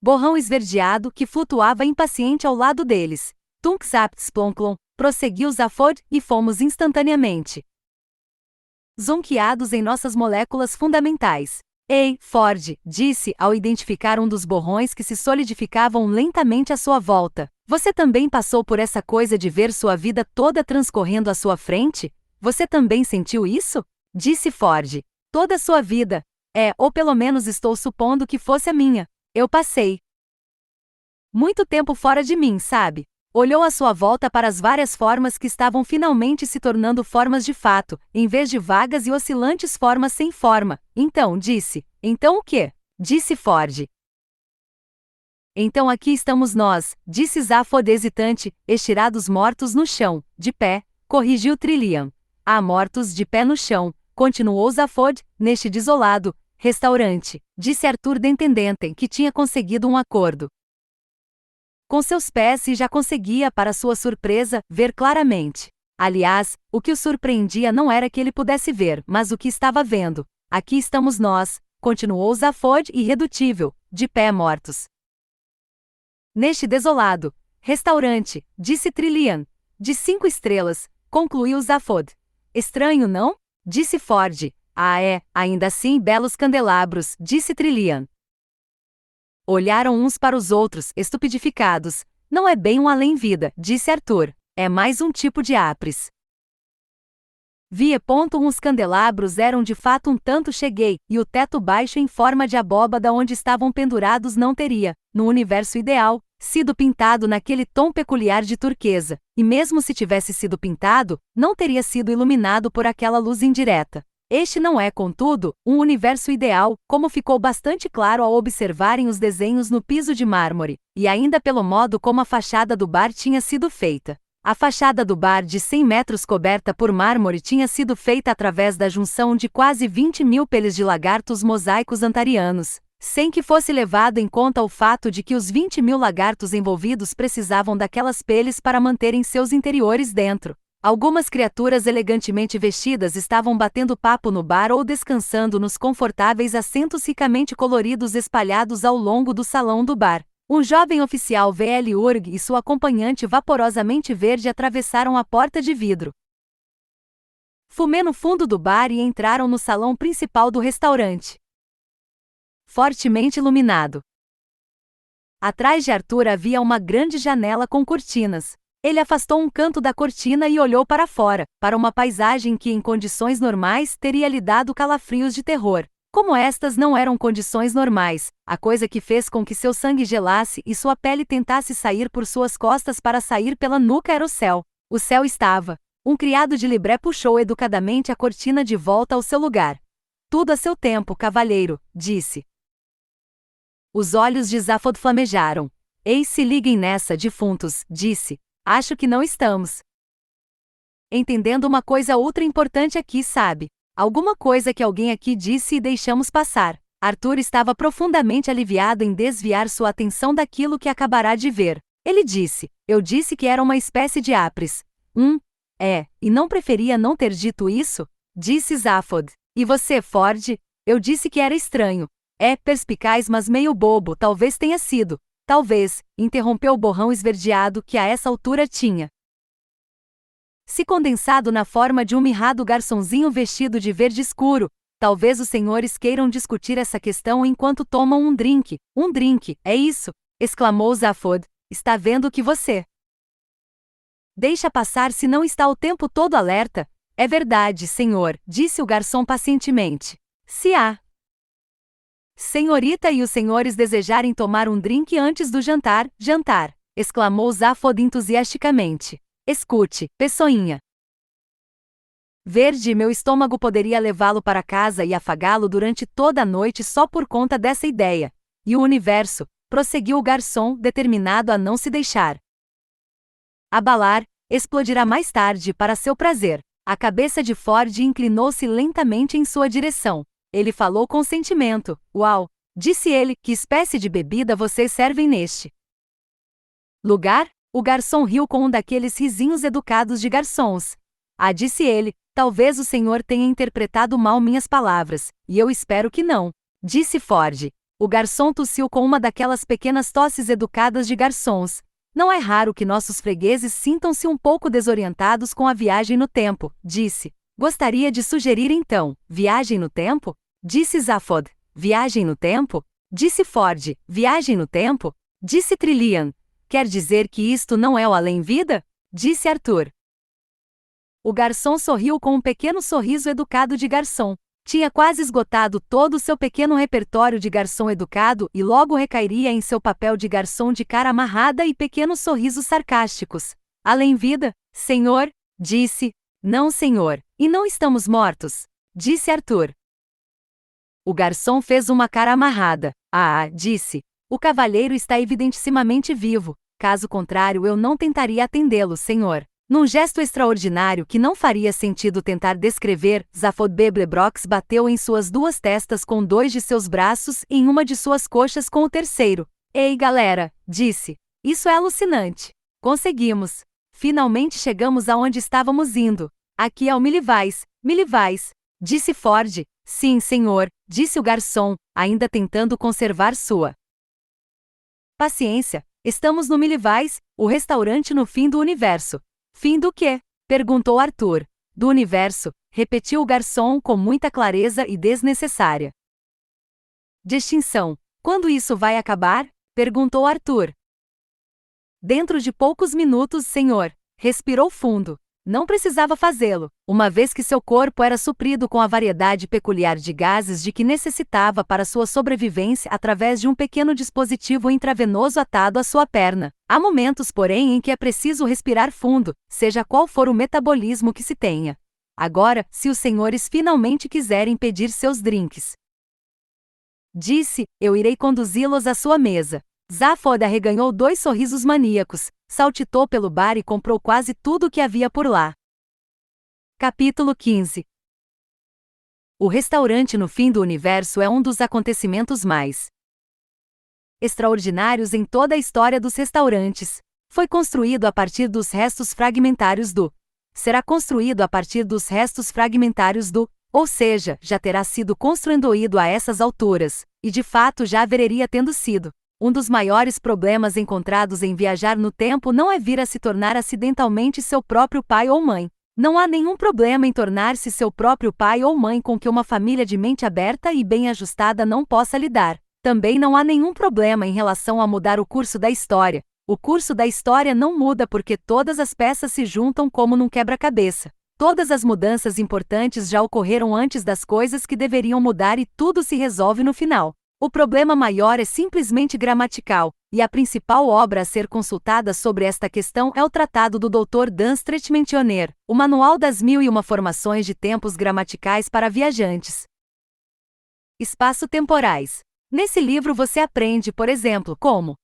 borrão esverdeado que flutuava impaciente ao lado deles. Tunksap splonklon, prosseguiu Zaphod, e fomos instantaneamente zonqueados em nossas moléculas fundamentais. Ei, Ford, disse ao identificar um dos borrões que se solidificavam lentamente à sua volta. Você também passou por essa coisa de ver sua vida toda transcorrendo à sua frente? Você também sentiu isso? Disse Ford. Toda a sua vida. Ou pelo menos estou supondo que fosse a minha. Eu passei muito tempo fora de mim, sabe? Olhou à sua volta para as várias formas que estavam finalmente se tornando formas de fato, em vez de vagas e oscilantes formas sem forma. Então, disse. Então o quê? Disse Ford. Então aqui estamos nós, disse Zaphod hesitante, estirados mortos no chão, de pé, corrigiu Trillian. Mortos de pé no chão, continuou Zaphod, neste desolado restaurante, disse Arthur Dentendente, que tinha conseguido um acordo com seus pés e já conseguia, para sua surpresa, ver claramente. Aliás, o que o surpreendia não era que ele pudesse ver, mas o que estava vendo. Aqui estamos nós, continuou Zaphod irredutível, de pé mortos. Neste desolado restaurante, disse Trillian, de 5 estrelas, concluiu Zaphod. Estranho, não? Disse Ford. Ah, é, ainda assim belos candelabros, disse Trillian. Olharam uns para os outros, estupidificados. Não é bem um além-vida, disse Arthur. É mais um tipo de apres. Os candelabros eram de fato um tanto cheguei, e o teto baixo em forma de abóbada onde estavam pendurados não teria, no universo ideal, sido pintado naquele tom peculiar de turquesa, e mesmo se tivesse sido pintado, não teria sido iluminado por aquela luz indireta. Este não é, contudo, um universo ideal, como ficou bastante claro ao observarem os desenhos no piso de mármore, e ainda pelo modo como a fachada do bar tinha sido feita. A fachada do bar de 100 metros coberta por mármore tinha sido feita através da junção de quase 20.000 peles de lagartos mosaicos antarianos, sem que fosse levado em conta o fato de que os 20.000 lagartos envolvidos precisavam daquelas peles para manterem seus interiores dentro. Algumas criaturas elegantemente vestidas estavam batendo papo no bar ou descansando nos confortáveis assentos ricamente coloridos espalhados ao longo do salão do bar. Um jovem oficial VL-URG e sua acompanhante vaporosamente verde atravessaram a porta de vidro. Fumê no fundo do bar e entraram no salão principal do restaurante. Fortemente iluminado. Atrás de Arthur havia uma grande janela com cortinas. Ele afastou um canto da cortina e olhou para fora, para uma paisagem que em condições normais teria lhe dado calafrios de terror. Como estas não eram condições normais, a coisa que fez com que seu sangue gelasse e sua pele tentasse sair por suas costas para sair pela nuca era o céu. O céu estava. Um criado de libré puxou educadamente a cortina de volta ao seu lugar. Tudo a seu tempo, cavalheiro, disse. Os olhos de Zaphod flamejaram. Eis se liguem nessa, defuntos, disse. Acho que não estamos entendendo uma coisa outra importante aqui, sabe? Alguma coisa que alguém aqui disse e deixamos passar. Arthur estava profundamente aliviado em desviar sua atenção daquilo que acabará de ver. Ele disse, eu disse que era uma espécie de apres. E não preferia não ter dito isso? Disse Zaphod. E você, Ford? Eu disse que era estranho. É perspicaz mas meio bobo, talvez tenha sido. Talvez, interrompeu o borrão esverdeado que a essa altura tinha se condensado na forma de um mirrado garçonzinho vestido de verde escuro. Talvez os senhores queiram discutir essa questão enquanto tomam um drink. Um drink, é isso? Exclamou Zaphod. Está vendo que você deixa passar se não está o tempo todo alerta? É verdade, senhor, disse o garçom pacientemente. Se a senhorita e os senhores desejarem tomar um drink antes do jantar, exclamou Zaphod entusiasticamente. Escute, pessoinha. Verde, meu estômago poderia levá-lo para casa e afagá-lo durante toda a noite só por conta dessa ideia. E o universo, prosseguiu o garçom, determinado a não se deixar abalar, explodirá mais tarde para seu prazer. A cabeça de Ford inclinou-se lentamente em sua direção. Ele falou com sentimento. Uau! Disse ele, que espécie de bebida vocês servem neste lugar? O garçom riu com um daqueles risinhos educados de garçons. Ah, disse ele, talvez o senhor tenha interpretado mal minhas palavras, e eu espero que não. Disse Ford. O garçom tossiu com uma daquelas pequenas tosses educadas de garçons. Não é raro que nossos fregueses sintam-se um pouco desorientados com a viagem no tempo, disse. Gostaria de sugerir então, viagem no tempo? Disse Zaphod. Viagem no tempo? Disse Ford. Viagem no tempo? Disse Trillian. Quer dizer que isto não é o além-vida? Disse Arthur. O garçom sorriu com um pequeno sorriso educado de garçom. Tinha quase esgotado todo o seu pequeno repertório de garçom educado e logo recairia em seu papel de garçom de cara amarrada e pequenos sorrisos sarcásticos. Além-vida, senhor? Disse. Não, senhor. E não estamos mortos? Disse Arthur. O garçom fez uma cara amarrada. Ah, disse. O cavalheiro está evidentissimamente vivo. Caso contrário, eu não tentaria atendê-lo, senhor. Num gesto extraordinário que não faria sentido tentar descrever, Zaphod Beblebrox bateu em suas duas testas com 2 de seus braços e em uma de suas coxas com o terceiro. Ei, galera, disse. Isso é alucinante. Conseguimos. Finalmente chegamos aonde estávamos indo. Aqui é o Millivais, Millivais, disse Ford. Sim, senhor, disse o garçom, ainda tentando conservar sua paciência. Estamos no Millivais, o restaurante no fim do universo. Fim do quê? Perguntou Arthur. Do universo, repetiu o garçom com muita clareza e desnecessária. De extinção. Quando isso vai acabar? Perguntou Arthur. Dentro de poucos minutos, senhor. Respirou fundo. Não precisava fazê-lo, uma vez que seu corpo era suprido com a variedade peculiar de gases de que necessitava para sua sobrevivência através de um pequeno dispositivo intravenoso atado à sua perna. Há momentos, porém, em que é preciso respirar fundo, seja qual for o metabolismo que se tenha. Agora, se os senhores finalmente quiserem pedir seus drinks, disse, eu irei conduzi-los à sua mesa. Zaphod arreganhou 2 sorrisos maníacos, saltitou pelo bar e comprou quase tudo o que havia por lá. Capítulo 15. O restaurante no fim do universo é um dos acontecimentos mais extraordinários em toda a história dos restaurantes. Foi construído a partir dos restos fragmentários do. Será construído a partir dos restos fragmentários do. Ou seja, já terá sido construído a essas alturas, e de fato já haveria tendo sido. Um dos maiores problemas encontrados em viajar no tempo não é vir a se tornar acidentalmente seu próprio pai ou mãe. Não há nenhum problema em tornar-se seu próprio pai ou mãe com que uma família de mente aberta e bem ajustada não possa lidar. Também não há nenhum problema em relação a mudar o curso da história. O curso da história não muda porque todas as peças se juntam como num quebra-cabeça. Todas as mudanças importantes já ocorreram antes das coisas que deveriam mudar e tudo se resolve no final. O problema maior é simplesmente gramatical, e a principal obra a ser consultada sobre esta questão é o Tratado do Dr. Dan Streetmentioner, o Manual das 1001 Formações de Tempos Gramaticais para Viajantes Espaço-temporais. Nesse livro você aprende, por exemplo, como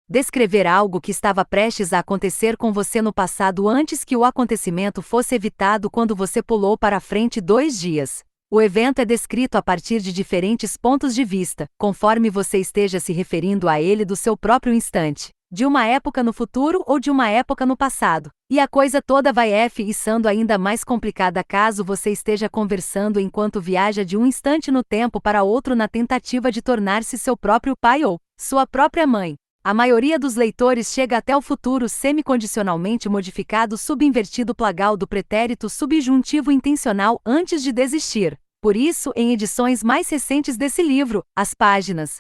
descrever algo que estava prestes a acontecer com você no passado antes que o acontecimento fosse evitado quando você pulou para frente 2 dias. O evento é descrito a partir de diferentes pontos de vista, conforme você esteja se referindo a ele do seu próprio instante, de uma época no futuro ou de uma época no passado. E a coisa toda vai ficando ainda mais complicada caso você esteja conversando enquanto viaja de um instante no tempo para outro na tentativa de tornar-se seu próprio pai ou sua própria mãe. A maioria dos leitores chega até o futuro semicondicionalmente modificado subinvertido plagal do pretérito subjuntivo intencional antes de desistir. Por isso, em edições mais recentes desse livro, as páginas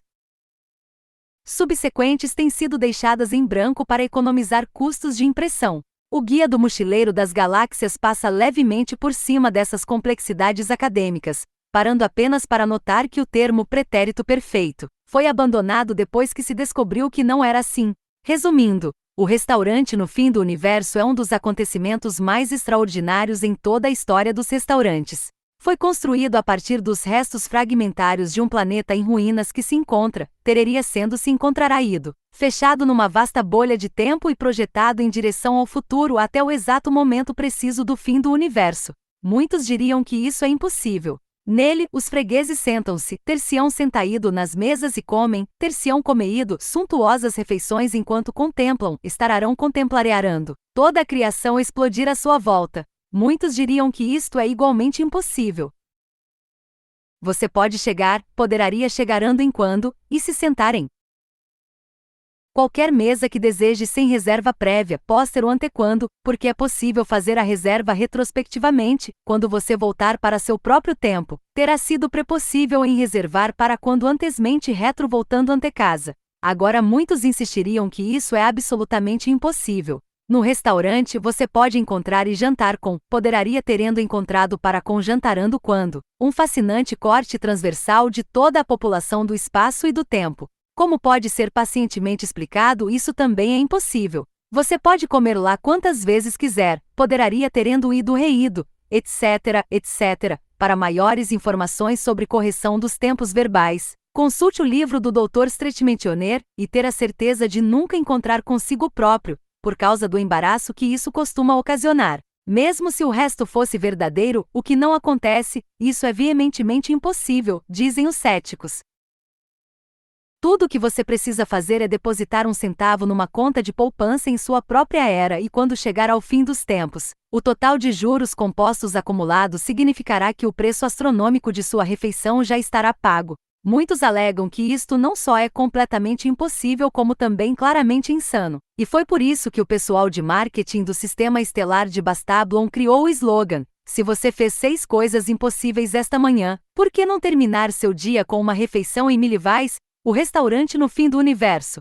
subsequentes têm sido deixadas em branco para economizar custos de impressão. O Guia do Mochileiro das Galáxias passa levemente por cima dessas complexidades acadêmicas, parando apenas para notar que o termo pretérito perfeito foi abandonado depois que se descobriu que não era assim. Resumindo, o restaurante no fim do universo é um dos acontecimentos mais extraordinários em toda a história dos restaurantes. Foi construído a partir dos restos fragmentários de um planeta em ruínas que teria se encontrará ido, fechado numa vasta bolha de tempo e projetado em direção ao futuro até o exato momento preciso do fim do universo. Muitos diriam que isso é impossível. Nele, os fregueses sentam-se, ter-se-ão sentaído nas mesas e comem, ter-se-ão comeído suntuosas refeições enquanto contemplam, contemplarearando toda a criação explodir à sua volta. Muitos diriam que isto é igualmente impossível. Você poderia chegarando enquanto, e se sentarem qualquer mesa que deseje sem reserva prévia, póster ou antequando, porque é possível fazer a reserva retrospectivamente, quando você voltar para seu próprio tempo, terá sido prepossível em reservar para quando antesmente voltando antecasa. Agora muitos insistiriam que isso é absolutamente impossível. No restaurante você pode encontrar e jantar com, poderia terendo encontrado para com jantarando quando, um fascinante corte transversal de toda a população do espaço e do tempo. Como pode ser pacientemente explicado, isso também é impossível. Você pode comer lá quantas vezes quiser, poderia terendo ido reido, etc., etc. Para maiores informações sobre correção dos tempos verbais, consulte o livro do Dr. Streetmentioner e ter a certeza de nunca encontrar consigo próprio, por causa do embaraço que isso costuma ocasionar. Mesmo se o resto fosse verdadeiro, o que não acontece, isso é veementemente impossível, dizem os céticos. Tudo o que você precisa fazer é depositar 1 centavo numa conta de poupança em sua própria era e quando chegar ao fim dos tempos, o total de juros compostos acumulados significará que o preço astronômico de sua refeição já estará pago. Muitos alegam que isto não só é completamente impossível como também claramente insano. E foi por isso que o pessoal de marketing do sistema estelar de Bastablon criou o slogan: se você fez 6 coisas impossíveis esta manhã, por que não terminar seu dia com uma refeição em Millivais, o restaurante no fim do universo?